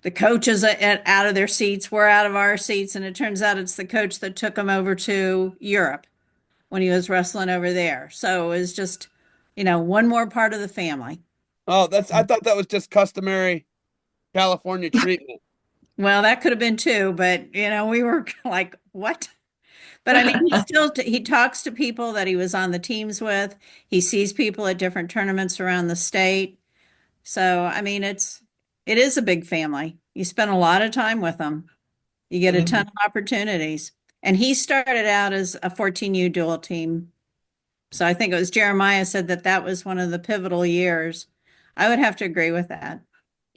the coach is out of their seats, we're out of our seats, and it turns out it's the coach that took him over to Europe when he was wrestling over there. So it was just, one more part of the family. Oh, I thought that was just customary California treatment. Well, that could have been too, but we were like, what? But I mean, he talks to people that he was on the teams with. He sees people at different tournaments around the state. So, I mean, it is a big family. You spend a lot of time with them. You get a ton of opportunities. And he started out as a 14U dual team. So I think it was Jeremiah said that was one of the pivotal years. I would have to agree with that.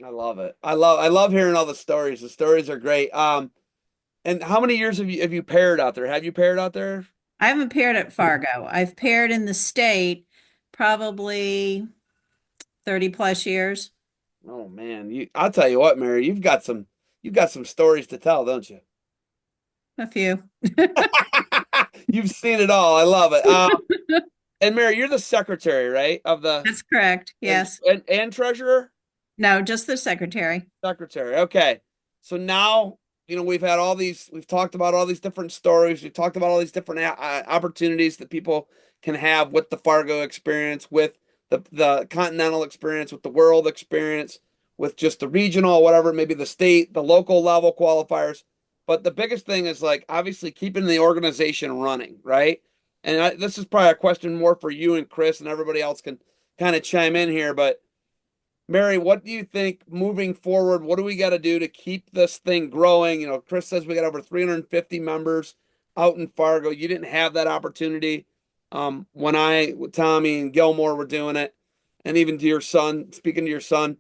I love it. I love hearing all the stories. The stories are great. And how many years have you paired out there? Have you paired out there? I haven't paired at Fargo. I've paired in the state probably 30 plus years. Oh man, I'll tell you what, Mary, you've got some stories to tell, don't you? A few. You've seen it all. I love it. And Mary, you're the secretary, right? Of the That's correct. Yes. and treasurer? No, just the secretary. Secretary. Okay. So now, we've talked about all these different stories. We've talked about all these different opportunities that people can have with the Fargo experience, with the continental experience, with the world experience, with just the regional, whatever, maybe the state, the local level qualifiers. But the biggest thing is like obviously keeping the organization running, right? And this is probably a question more for you and Chris, and everybody else can kind of chime in here. But Mary, what do you think moving forward? What do we got to do to keep this thing growing? Chris says we got over 350 members out in Fargo. You didn't have that opportunity when Tommy and Gilmore were doing it. And even to your son, speaking to your son,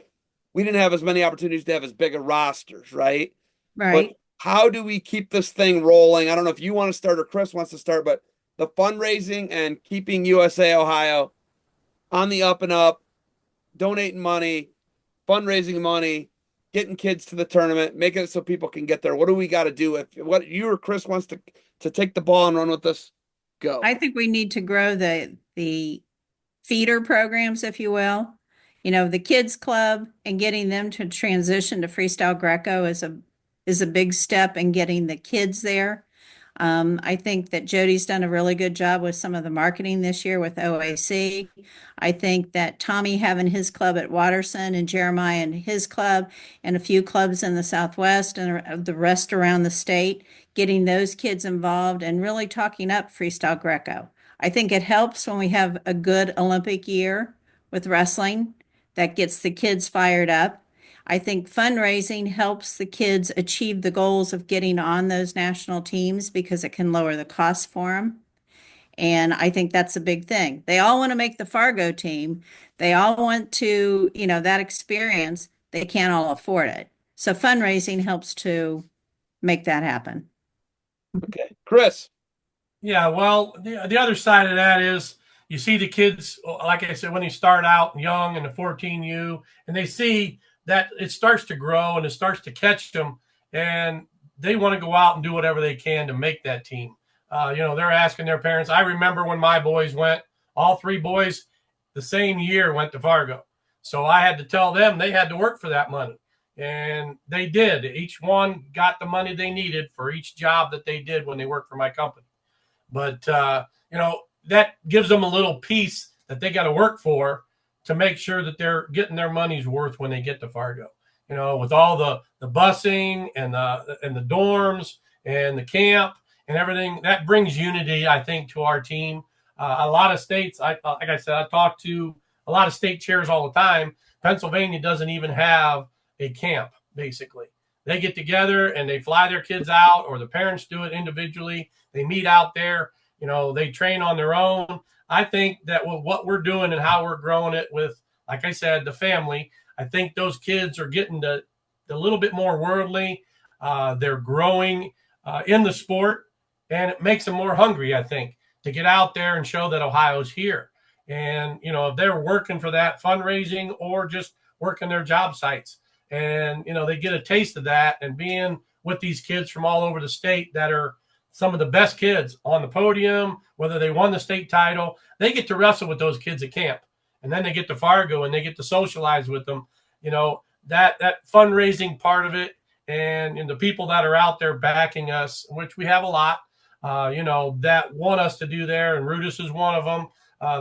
we didn't have as many opportunities to have as big a rosters, right? But Right. how do we keep this thing rolling? I don't know if you want to start or Chris wants to start, but the fundraising and keeping USA Ohio on the up and up, donating money, fundraising money, getting kids to the tournament, making it so people can get there. What do we got to do? If what you or Chris wants to take the ball and run with this, go. I think we need to grow the feeder programs, if you will. The kids club and getting them to transition to freestyle Greco is a big step in getting the kids there. I think that Jody's done a really good job with some of the marketing this year with OAC. I think that Tommy having his club at Watterson and Jeremiah and his club and a few clubs in the Southwest and the rest around the state, getting those kids involved and really talking up freestyle Greco. I think it helps when we have a good Olympic year with wrestling that gets the kids fired up. I think fundraising helps the kids achieve the goals of getting on those national teams because it can lower the cost for them. And I think that's a big thing. They all want to make the Fargo team. They all want to, that experience. They can't all afford it. So fundraising helps to make that happen. Okay. Chris. Yeah, well, the other side of that is you see the kids, like I said, when they start out young in the 14U, and they see that it starts to grow and it starts to catch them, and they want to go out and do whatever they can to make that team. They're asking their parents. I remember when my boys went, all three boys the same year went to Fargo. So I had to tell them they had to work for that money. And they did. Each one got the money they needed for each job that they did when they worked for my company. But, that gives them a little piece that they got to work for to make sure that they're getting their money's worth when they get to Fargo. With all the busing and the dorms and the camp and everything, that brings unity, I think, to our team. A lot of states, like I said, I talk to a lot of state chairs all the time. Pennsylvania doesn't even have a camp, basically. They get together and they fly their kids out, or the parents do it individually. They meet out there. They train on their own. I think that with what we're doing and how we're growing it with, like I said, the family, I think those kids are getting a little bit more worldly. They're growing in the sport, and it makes them more hungry, I think, to get out there and show that Ohio's here. And, if they're working for that fundraising or just working their job sites, and, they get a taste of that, and being with these kids from all over the state that are some of the best kids on the podium, whether they won the state title, they get to wrestle with those kids at camp. And then they get to Fargo and they get to socialize with them. That fundraising part of it, and the people that are out there backing us, which we have a lot, that want us to do there, and Rudis is one of them.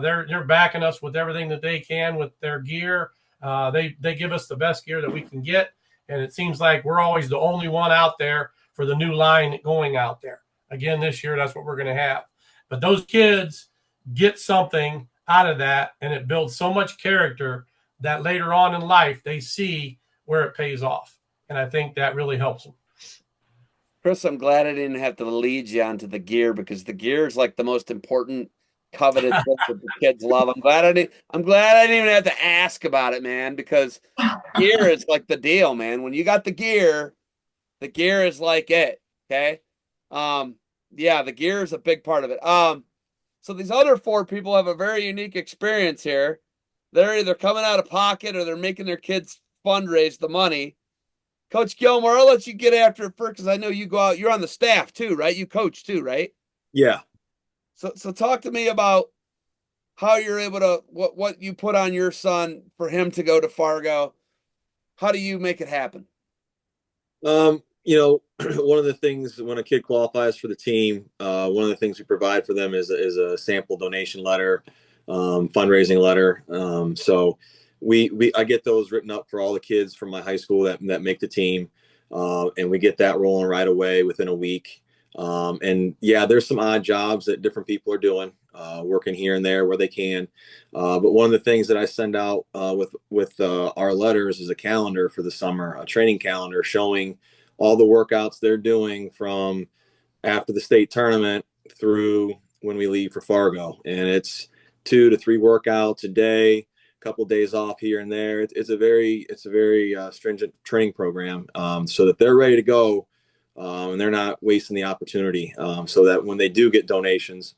They're backing us with everything that they can with their gear. They give us the best gear that we can get, and it seems like we're always the only one out there for the new line going out there. Again, this year, that's what we're going to have. But those kids get something out of that, and it builds so much character that later on in life they see where it pays off. And I think that really helps them. Chris, I'm glad I didn't have to lead you onto the gear, because the gear is like the most important coveted thing that the kids love. I'm glad I didn't even have to ask about it, man, because gear is like the deal, man. When you got the gear is like it. Okay. Yeah, the gear is a big part of it. So these other four people have a very unique experience here. They're either coming out of pocket or they're making their kids fundraise the money. Coach Gilmore, I'll let you get after it first, because I know you go out. You're on the staff too, right? You coach too, right? Yeah. So talk to me about how you're able to what you put on your son for him to go to Fargo. How do you make it happen? One of the things when a kid qualifies for the team, one of the things we provide for them is a sample donation letter, fundraising letter. So I get those written up for all the kids from my high school that make the team, and we get that rolling right away within a week. And yeah, there's some odd jobs that different people are doing, working here and there where they can. But one of the things that I send out with our letters is a calendar for the summer, a training calendar showing all the workouts they're doing from after the state tournament through when we leave for Fargo. And it's 2 to 3 workouts a day, a couple of days off here and there. It's a very stringent training program, so that they're ready to go, and they're not wasting the opportunity, so that when they do get donations,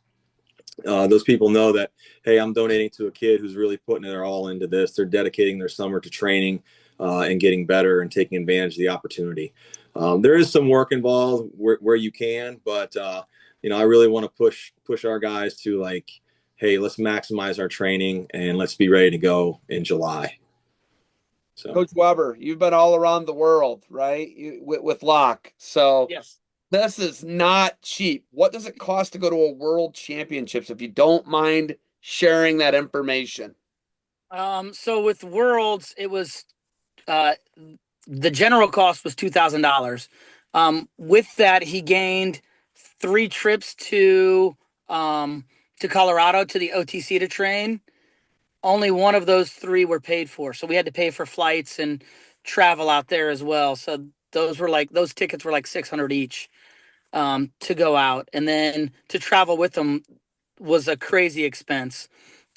those people know that, hey, I'm donating to a kid who's really putting their all into this. They're dedicating their summer to training, and getting better and taking advantage of the opportunity. There is some work involved where you can, but I really want to push our guys to, like, hey, let's maximize our training and let's be ready to go in July. So, Coach Weber, you've been all around the world, right? With Locke. So Yes. this is not cheap. What does it cost to go to a world championships, if you don't mind sharing that information? So with Worlds, it was the general cost was $2,000. With that, he gained 3 trips to Colorado to the OTC to train. Only one of those 3 were paid for, so we had to pay for flights and travel out there as well. So those tickets were like $600 each, to go out, and then to travel with them was a crazy expense.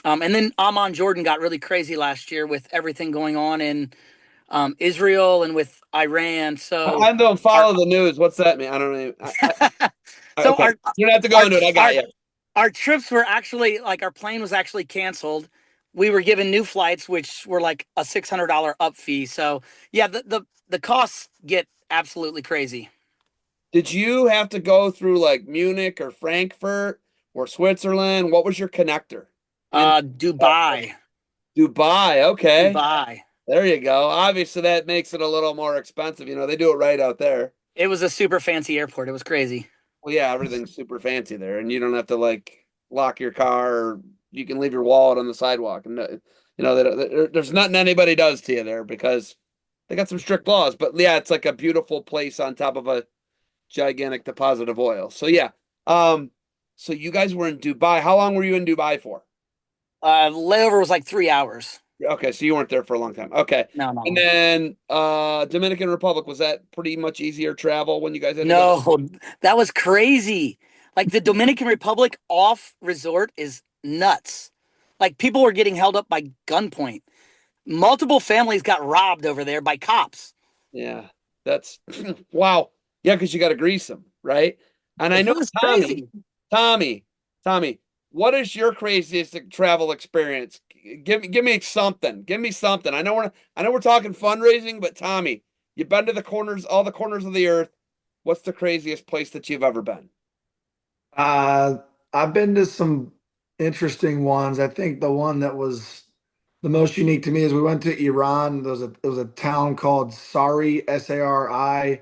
And then Amon Jordan got really crazy last year with everything going on in Israel and with Iran. So I don't follow the news. What's that mean? I don't know. so Okay, you don't have to go into it. I got you. Our trips were actually, like, our plane was actually canceled. We were given new flights, which were like a $600 up fee. So yeah, the costs get absolutely crazy. Did you have to go through like Munich or Frankfurt or Switzerland? What was your connector? Dubai. Dubai. Okay. Dubai. There you go. Obviously, that makes it a little more expensive. They do it right out there. It was a super fancy airport. It was crazy. Well, yeah, everything's super fancy there, and you don't have to like lock your car, or you can leave your wallet on the sidewalk. And there's nothing anybody does to you there, because they got some strict laws. But yeah, it's like a beautiful place on top of a gigantic deposit of oil. So yeah. So you guys were in Dubai. How long were you in Dubai for? Layover was like 3 hours. Okay, so you weren't there for a long time. Okay. No. And then Dominican Republic, was that pretty much easier travel when you guys had to No, go? that was crazy. Like, the Dominican Republic off resort is nuts. Like, people were getting held up by gunpoint. Multiple families got robbed over there by cops. Yeah, that's wow. Yeah, because you got to grease them, right? And I It know was Tommy, crazy. Tommy, what is your craziest travel experience? Give me something. Give me something. I know we're talking fundraising, but Tommy, you've been to all the corners of the earth. What's the craziest place that you've ever been? I've been to some interesting ones. I think the one that was the most unique to me is we went to Iran. There was a town called Sari, Sari,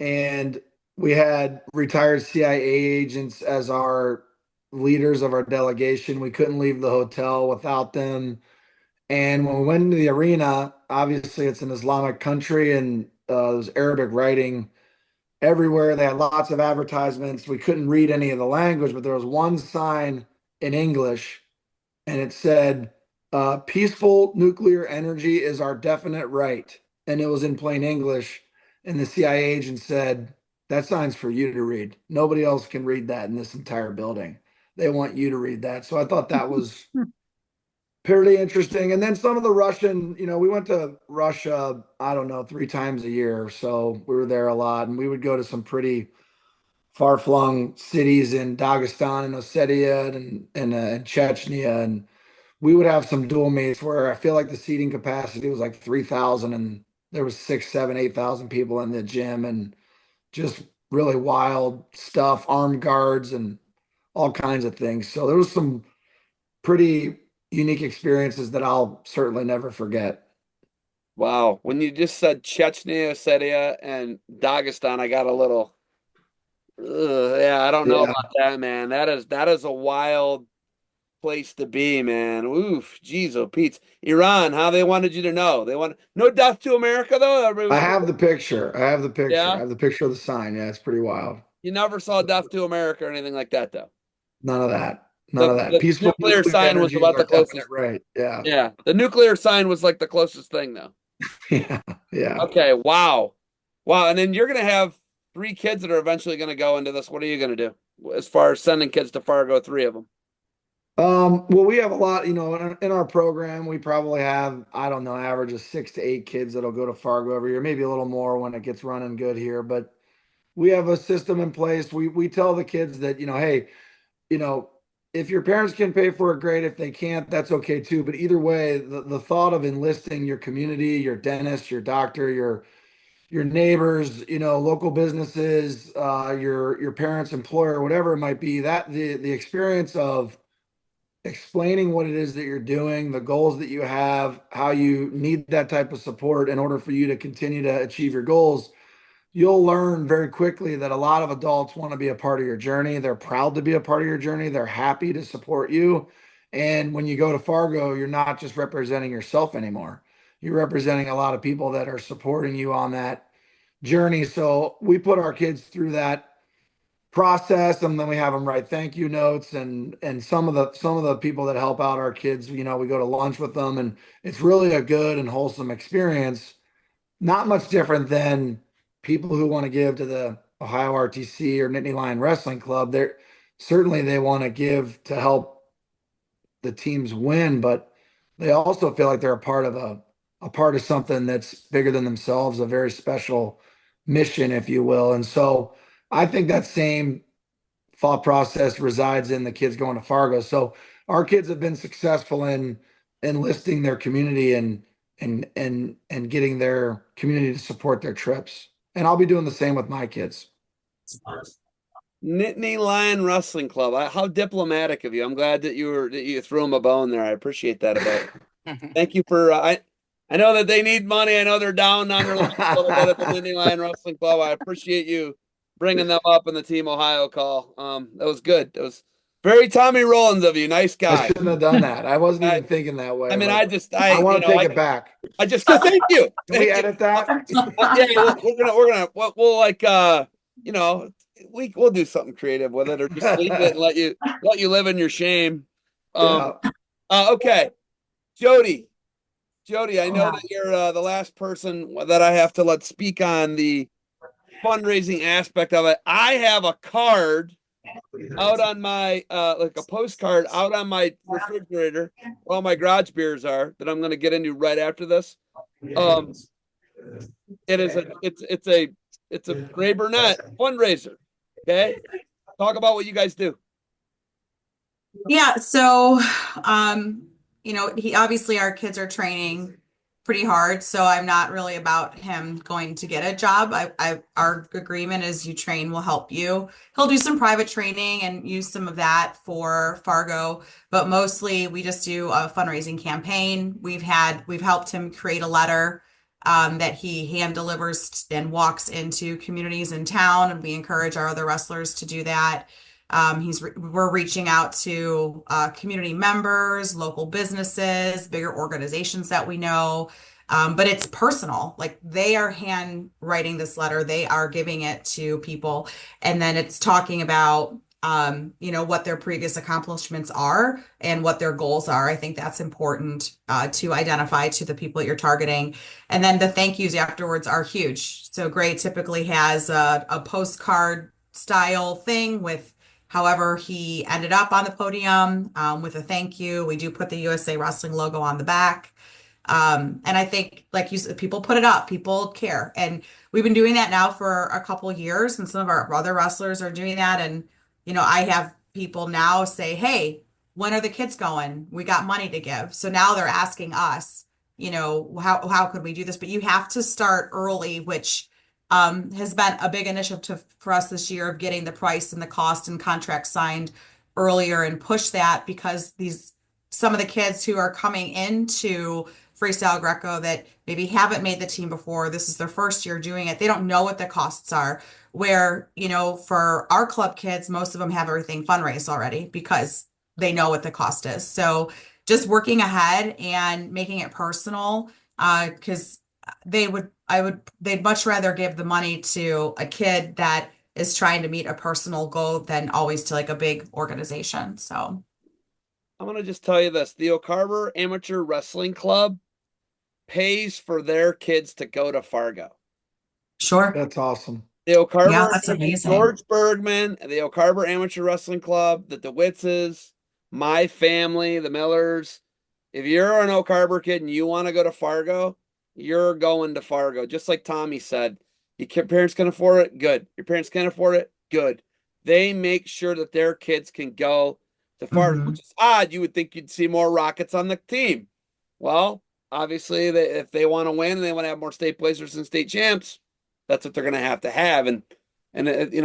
and we had retired CIA agents as our leaders of our delegation. We couldn't leave the hotel without them. And when we went into the arena, obviously it's an Islamic country and there's Arabic writing everywhere. They had lots of advertisements. We couldn't read any of the language, but there was one sign in English and it said, peaceful nuclear energy is our definite right. And it was in plain English. And the CIA agent said, that sign's for you to read. Nobody else can read that in this entire building. They want you to read that. So I thought that was pretty interesting. And then some of the Russian, we went to Russia, I don't know, 3 times a year. So we were there a lot. And we would go to some pretty far-flung cities in Dagestan and Ossetia and Chechnya. And we would have some dual mates where I feel like the seating capacity was like 3,000 and there was 6, 7, 8,000 people in the gym and just really wild stuff, armed guards and all kinds of things. So there was some pretty unique experiences that I'll certainly never forget. Wow. When you just said Chechnya, Ossetia, and Dagestan, I got a little, yeah, I don't know Yeah, about that, man. That is a wild place to be, man. Oof, geez, oh Pete's. Iran, how they wanted you to know. They want no death to America though. Everybody I was cool. have the picture. I have the picture. I Yeah. have the picture of the sign. Yeah, it's pretty wild. You never saw death to America or anything like that though. None of that. None The of that. the Peaceful nuclear nuclear sign was energy is about our the definite closest. right. Yeah. Yeah, the nuclear sign was like the closest thing though. Yeah. Yeah. Okay, wow. Wow, and then you're gonna have 3 kids that are eventually gonna go into this. What are you gonna do as far as sending kids to Fargo, 3 of them? Well, we have a lot, in our program, we probably have, I don't know, average of 6 to 8 kids that'll go to Fargo every year, maybe a little more when it gets running good here. But we have a system in place. We tell the kids that, hey, you know, if your parents can pay for it, great. If they can't, that's okay too. But either way, the thought of enlisting your community, your dentist, your doctor, your neighbors, local businesses, your parents' employer, whatever it might be, that the experience of explaining what it is that you're doing, the goals that you have, how you need that type of support in order for you to continue to achieve your goals, you'll learn very quickly that a lot of adults want to be a part of your journey. They're proud to be a part of your journey. They're happy to support you. And when you go to Fargo, you're not just representing yourself anymore. You're representing a lot of people that are supporting you on that journey. So we put our kids through that process and then we have them write thank you notes and some of the people that help out our kids, we go to lunch with them and it's really a good and wholesome experience, not much different than people who want to give to the Ohio RTC or Nittany Lion Wrestling Club. They're certainly they want to give to help the teams win, but they also feel like they're a part of something that's bigger than themselves, a very special mission, if you will. And so I think that same thought process resides in the kids going to Fargo. So our kids have been successful in enlisting their community and getting their community to support their trips. And I'll be doing the same with my kids. Nittany Lion Wrestling Club. How diplomatic of you. I'm glad that you threw him a bone there. I appreciate that about it. Thank you for I know that they need money. I know they're down on their luck a little bit at the Nittany Lion Wrestling Club. I appreciate you bringing them up in the Team Ohio call. That was good. That was very Tommy Rollins of you. Nice I guy. shouldn't have done that. I wasn't I, even thinking that way, I mean, but I want to take it back. I just thank you. Can we Thank you. edit that? Yeah, we're gonna we'll like you know we'll do something creative with it or just leave it and let you live in your shame. Yeah. Okay, Jody. Jody, I know that you're the last person that I have to let speak on the fundraising aspect of it. I have a card out on my like a postcard out on my refrigerator where all my garage beers are that I'm going to get into right after this. Um, it's a Gray Burnett fundraiser. Okay, talk about what you guys do. Yeah, so he obviously our kids are training pretty hard, so I'm not really about him going to get a job. Our agreement is you train, we'll help you. He'll do some private training and use some of that for Fargo, but mostly we just do a fundraising campaign. We've helped him create a letter that he hand delivers and walks into communities in town, and we encourage our other wrestlers to do that. We're reaching out to community members, local businesses, bigger organizations that we know. But it's personal. Like they are handwriting this letter, they are giving it to people, and then it's talking about what their previous accomplishments are and what their goals are. I think that's important to identify to the people that you're targeting. And then the thank yous afterwards are huge. So Gray typically has a postcard style thing with however he ended up on the podium with a thank you. We do put the USA Wrestling logo on the back. And I think, like you said, people put it up, people care. And we've been doing that now for a couple years, and some of our other wrestlers are doing that. And, I have people now say, hey, when are the kids going? We got money to give. So now they're asking us, how could we do this? But you have to start early, which has been a big initiative for us this year of getting the price and the cost and contract signed earlier and push that, because some of the kids who are coming into freestyle Greco that maybe haven't made the team before, this is their first year doing it, they don't know what the costs are. Where, for our club kids, most of them have everything fundraised already because they know what the cost is. So just working ahead and making it personal, because they'd much rather give the money to a kid that is trying to meet a personal goal than always to like a big organization. So I'm going to just tell you this. The Oak Harbor Amateur Wrestling Club pays for their kids to go to Fargo. sure. That's awesome. The Oak Harbor, Yeah, that's amazing. George Bergman, the Oak Harbor Amateur Wrestling Club, the DeWitzes, my family, the Millers. If you're an Oak Harbor kid and you want to go to Fargo, you're going to Fargo. Just like Tommy said, your parents can afford it, good. Your parents can't afford it, good. They make sure that their kids can go to Fargo, which is odd. You would think you'd see more Rockets on the team. Well, obviously, if they want to win and they want to have more state placers and state champs, that's what they're going to have. And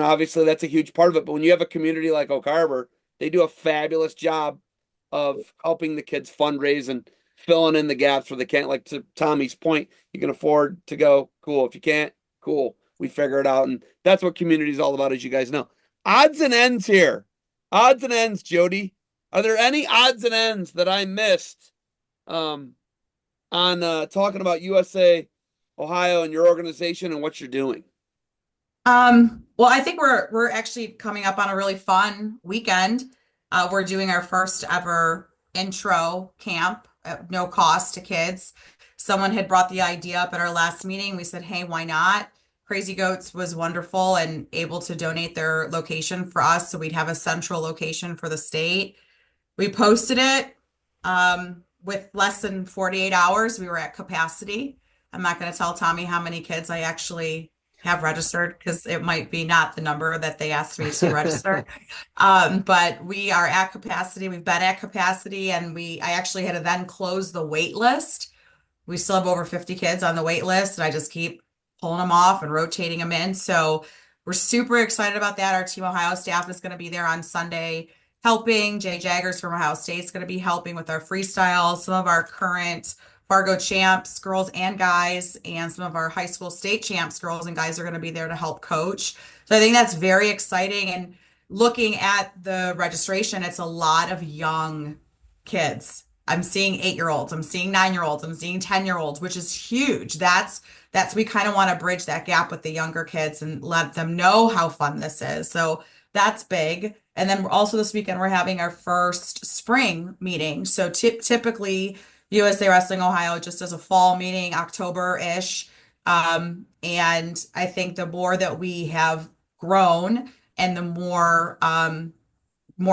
obviously that's a huge part of it. But when you have a community like Oak Harbor, they do a fabulous job of helping the kids fundraise and filling in the gaps where they can't. Like to Tommy's point, you can afford to go, cool. If you can't, cool. We figure it out. And that's what community is all about, as you guys know. Odds and ends here. Odds and ends, Jody. Are there any odds and ends that I missed on talking about USA Ohio and your organization and what you're doing? Well, I think we're actually coming up on a really fun weekend. We're doing our first ever intro camp at no cost to kids. Someone had brought the idea up at our last meeting. We said, hey, why not? Crazy Goats was wonderful and able to donate their location for us, so we'd have a central location for the state. We posted it with less than 48 hours. We were at capacity. I'm not going to tell Tommy how many kids I actually have registered because it might be not the number that they asked me to register. But we are at capacity. We've been at capacity, and I actually had to then close the wait list. We still have over 50 kids on the wait list, and I just keep pulling them off and rotating them in. So we're super excited about that. Our Team Ohio staff is going to be there on Sunday helping. Jay Jaggers from Ohio State is going to be helping with our freestyle. Some of our current Fargo champs, girls and guys, and some of our high school state champs, girls and guys, are going to be there to help coach. So I think that's very exciting. And looking at the registration, it's a lot of young kids. I'm seeing 8-year-olds, I'm seeing 9-year-olds, I'm seeing 10-year-olds, which is huge. We kind of want to bridge that gap with the younger kids and let them know how fun this is. So that's big. And then also this weekend, we're having our first spring meeting. So typically USA Wrestling Ohio just does a fall meeting, October-ish. And I think the more that we have grown and the more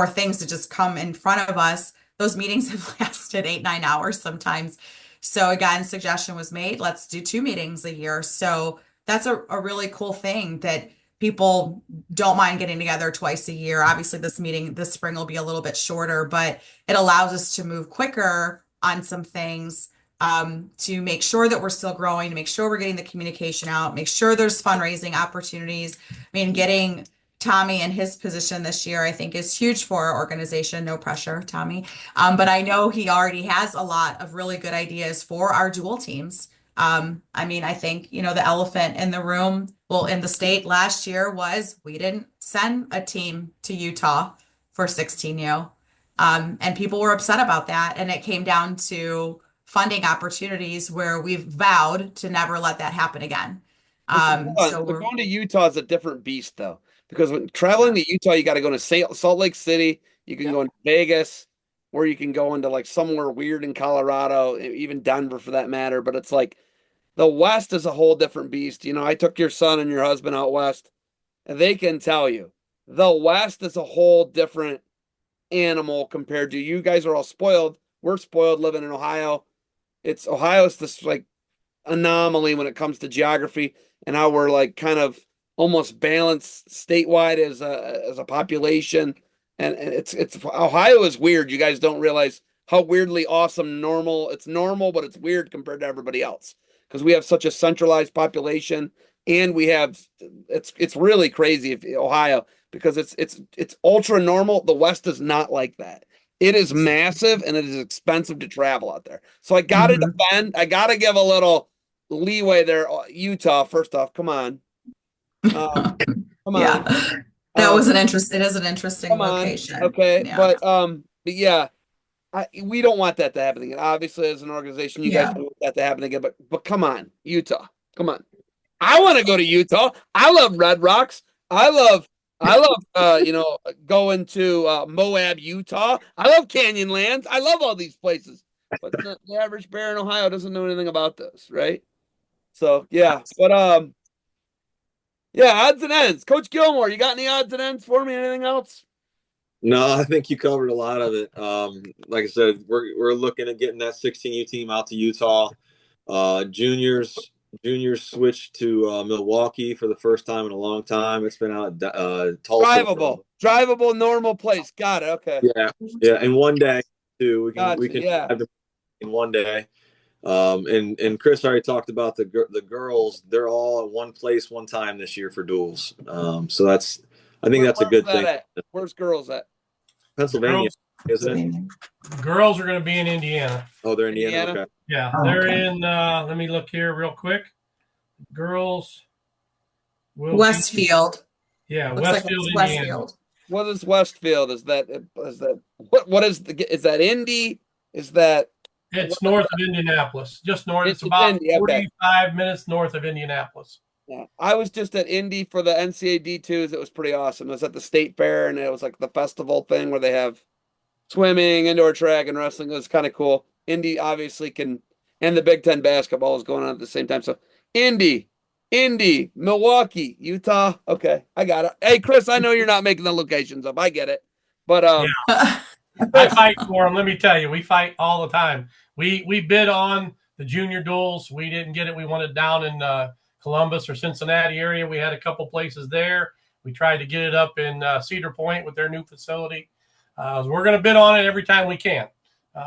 things that just come in front of us, those meetings have lasted 8-9 hours sometimes. So again, suggestion was made, let's do 2 meetings a year. So that's a really cool thing that people don't mind getting together twice a year. Obviously, this spring will be a little bit shorter, but it allows us to move quicker on some things, to make sure that we're still growing, to make sure we're getting the communication out, make sure there's fundraising opportunities. I mean, getting Tommy in his position this year, I think, is huge for our organization. No pressure, Tommy. But I know he already has a lot of really good ideas for our dual teams. I mean, I think, the elephant in the room, well, in the state last year was we didn't send a team to Utah for 16U. And people were upset about that. And it came down to funding opportunities where we've vowed to never let that happen again. So But we're, going to Utah is a different beast, though, because when traveling to Utah, you got to go to Salt Lake City. You can Yep. go into Vegas, or you can go into like somewhere weird in Colorado, even Denver for that matter. But it's like the West is a whole different beast. I took your son and your husband out West, and they can tell you the West is a whole different animal compared to you guys are all spoiled. We're spoiled living in Ohio. Ohio's this like anomaly when it comes to geography and how we're like kind of almost balanced statewide as a population. And it's Ohio is weird. You guys don't realize how weirdly awesome normal. It's normal, but it's weird compared to everybody else because we have such a centralized population and we have it's really crazy if Ohio because it's ultra normal. The West is not like that. It is massive and it is expensive to travel out there. So I got to Mhm. defend. I got to give a little leeway there. Utah, first off, come on, come Yeah, on, that um, was it is an interesting come on. location. Okay, Yeah. but yeah, we don't want that to happen again. Obviously, as an organization, you guys Yeah. don't want that to happen again. But come on, Utah, come on. I want to go to Utah. I love Red Rocks. I love going to Moab, Utah. I love Canyonlands. I love all these places. But the average bear in Ohio doesn't know anything about those, right? So yeah. But yeah, odds and ends. Coach Gilmore, you got any odds and ends for me? Anything else? No, I think you covered a lot of it. Like I said, we're looking at getting that 16U team out to Utah. Juniors switched to Milwaukee for the first time in a long time. It's been out at Tulsa. Drivable, normal place. Got it. Okay. Yeah, yeah. In one day, too, we Gotcha. can Yeah. have them in one day. And Chris already talked about the girls. They're all at one place, one time this year for duels. So I think that's a Where's good that thing. at? Where's girls at? The Pennsylvania, girls, isn't it? the girls are going to be in Indiana. Oh, they're Indiana. Indiana? Okay. Yeah, Oh, they're okay. in. Let me look here real quick. Girls will be. Westfield. Yeah, Looks like Westfield, it's Indiana. Westfield. What is Westfield? Is that what is that Indy? Is that what It's north of Indianapolis, just north. It's it's about Indy? Okay. 45 minutes north of Indianapolis. Yeah. I was just at Indy for the NCAA D2s. It was pretty awesome. It was at the state fair and it was like the festival thing where they have swimming, indoor track, and wrestling. It was kind of cool. Indy obviously can, and the Big Ten basketball is going on at the same time. So Indy, Milwaukee, Utah. Okay, I got it. Hey, Chris, I know you're not making the locations up. I get it. But Yeah. I Chris, fight for them. Let me tell you, we fight all the time. We bid on the junior duels. We didn't get it. We wanted down in Columbus or Cincinnati area. We had a couple places there. We tried to get it up in Cedar Point with their new facility. We're going to bid on it every time we can.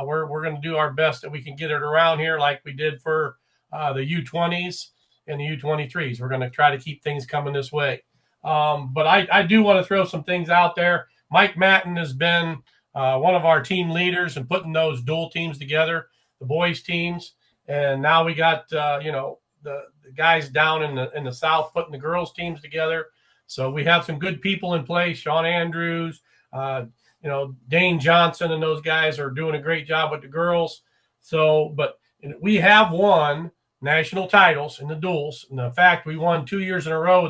We're going to do our best that we can get it around here, like we did for the U20s and the U23s. We're going to try to keep things coming this way. But I do want to throw some things out there. Mike Matton has been one of our team leaders in putting those dual teams together, the boys teams, and now we got the guys down in the south putting the girls teams together. So we have some good people in place. Sean Andrews, Dane Johnson, and those guys are doing a great job with the girls. So, but we have won national titles in the duels. And in fact, we won 2 years in a row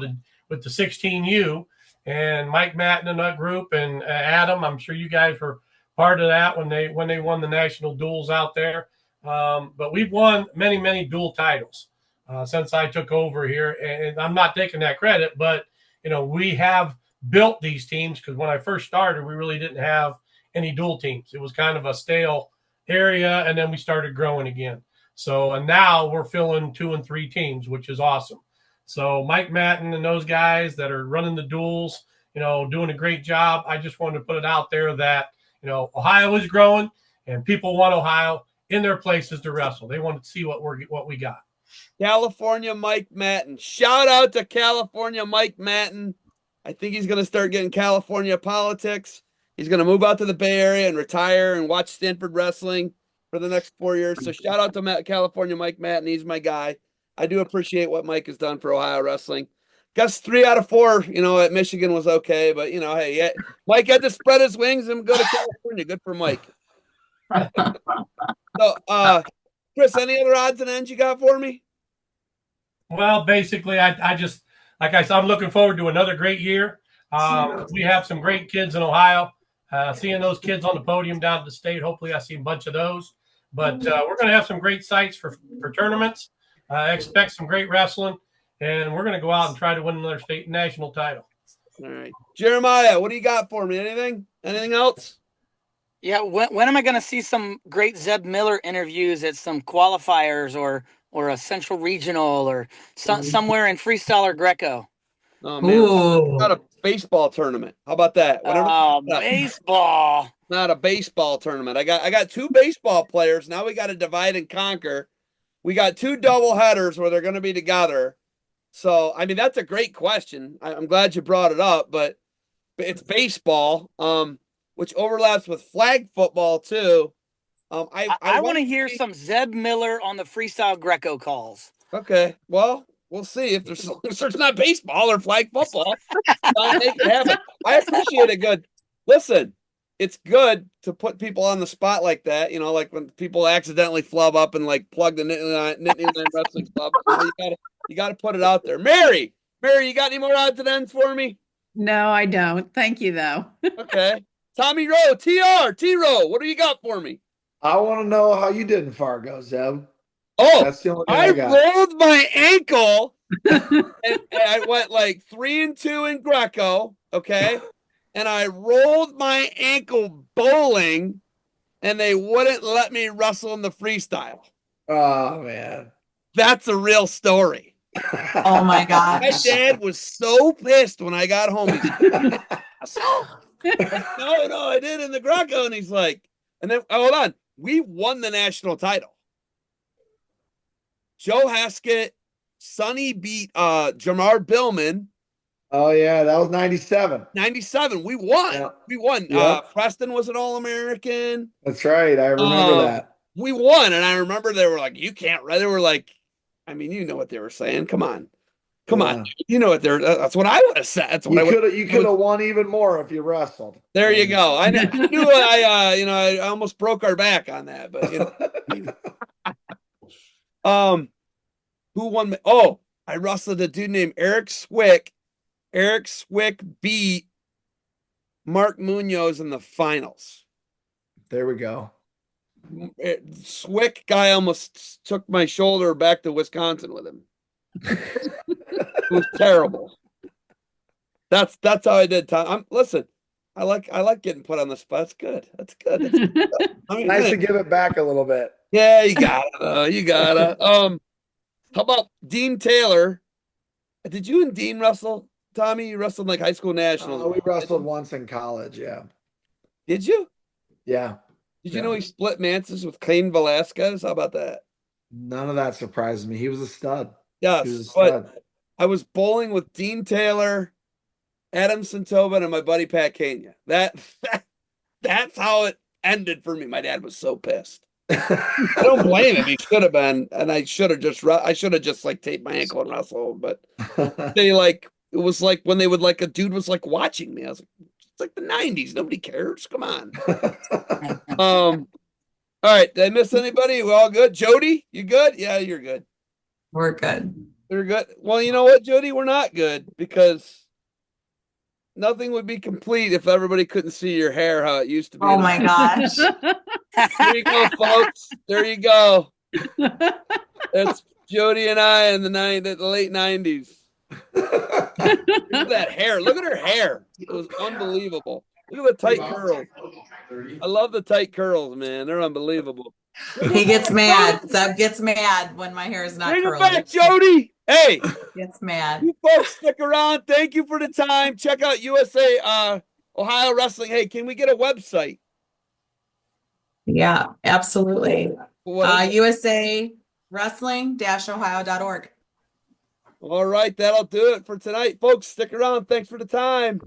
with the 16U. And Mike Matton and that group and Adam, I'm sure you guys were part of that when they won the national duels out there. But we've won many, many dual titles since I took over here, and I'm not taking that credit, but we have built these teams because when I first started, we really didn't have any dual teams. It was kind of a stale area, and then we started growing again. So, and now we're filling 2 and 3 teams, which is awesome. So Mike Matton and those guys that are running the duels, doing a great job. I just wanted to put it out there that, Ohio is growing and people want Ohio in their places to wrestle. They want to see what we got. California Mike Matton. Shout out to California Mike Matton. I think he's going to start getting California politics. He's going to move out to the Bay Area and retire and watch Stanford wrestling for the next 4 years. So shout out to California Mike Matt, and he's my guy. I do appreciate what Mike has done for Ohio wrestling. Guess 3 out of 4, at Michigan was okay, but hey, yeah, Mike had to spread his wings and go to California. Good for Mike. So, Chris, any other odds and ends you got for me? Well, basically, I just, like I said, I'm looking forward to another great year. We have some great kids in Ohio. Seeing those kids on the podium down at the state, hopefully I see a bunch of those. But we're going to have some great sites for tournaments. Expect some great wrestling, and we're going to go out and try to win another state national title. All right. Jeremiah, what do you got for me? Anything? Anything else? Yeah, when am I going to see some great Zeb Miller interviews at some qualifiers or a central regional or somewhere in freestyle or Greco? Oh man, not a baseball tournament. How about that? Baseball. Not a baseball tournament. I got 2 baseball players. Now we got to divide and conquer. We got 2 double headers where they're going to be together. So, I mean, that's a great question. I'm glad you brought it up, but it's baseball, which overlaps with flag football too. I want to hear some Zeb Miller on the freestyle Greco calls. Okay, well, we'll see if there's not baseball or flag football. Make it happen. I appreciate it. Good. Listen, it's good to put people on the spot like that. Like when people accidentally flub up and like plug the Nittany Lion Wrestling Club. You got to put it out there. Mary, you got any more odds and ends for me? No, I don't. Thank you, though. Okay. Tommy Rowe, T-Rowe, what do you got for me? I want to know how you did in Fargo, Zeb. Oh, that's the only thing I got. rolled my ankle and I went like 3-2 in Greco, okay? And I rolled my ankle bowling and they wouldn't let me wrestle in the freestyle. Oh, man. That's a real story. Oh my gosh. My dad was so pissed when I got home. He's like, no, I did in the Greco. And he's like, and then hold on. We won the national title. Joe Haskett, Sonny beat Jamar Billman. Oh, yeah, that was 97. 97. We won. Yeah. We won. Yep. Preston was an All-American. That's right. I remember that. We won. And I remember they were like, you can't. They were like, I mean, you know what they were saying. Come on. You know what that's what I would have said. That's what you could have won even more if you wrestled. There you go. I knew I almost broke our back on that, but who won? I wrestled a dude named Eric Swick. Eric Swick beat Mark Munoz in the finals. There we go. Swick guy almost took my shoulder back to Wisconsin with him. It was terrible. That's how I did, Tom. Listen, I like getting put on the spot. That's good. That's good. I mean, nice to give it back a little bit. Yeah, you gotta. How about Dean Taylor? Did you and Dean wrestle? Tommy, you wrestled like high school nationals. We wrestled once in college, yeah. Did you? Yeah. Did you know he split Manses with Cain Velasquez? How about that? None of that surprised me. He was a stud. Yes, but I was bowling with Dean Taylor, Adam Santova, and my buddy Pat Kenya. That's how it ended for me. My dad was so pissed. I don't blame him. He should have been, and I should have just like taped my ankle and wrestled. But it was like when they would like a dude was like watching me. I was like, it's like the 90s. Nobody cares. Come on. All right. Did I miss anybody? We all good? Jody, you good? Yeah, you're good. We're good. You're good. Well, you know what, Jody? We're not good because nothing would be complete if everybody couldn't see your hair how it used to be. Oh my gosh. There you go, folks. There you go. That's Jody and I in the late 90s. Look at that hair. Look at her hair. It was unbelievable. Look at the tight curls. I love the tight curls, man. They're unbelievable. He gets mad. Zeb gets mad when my hair is not Bring curly. it back, Jody. Hey, Gets mad. you folks stick around. Thank you for the time. Check out USA Ohio Wrestling. Hey, can we get a website? Yeah, absolutely. What USA Wrestling-Ohio.org. All right, that'll do it for tonight, folks. Stick around. Thanks for the time.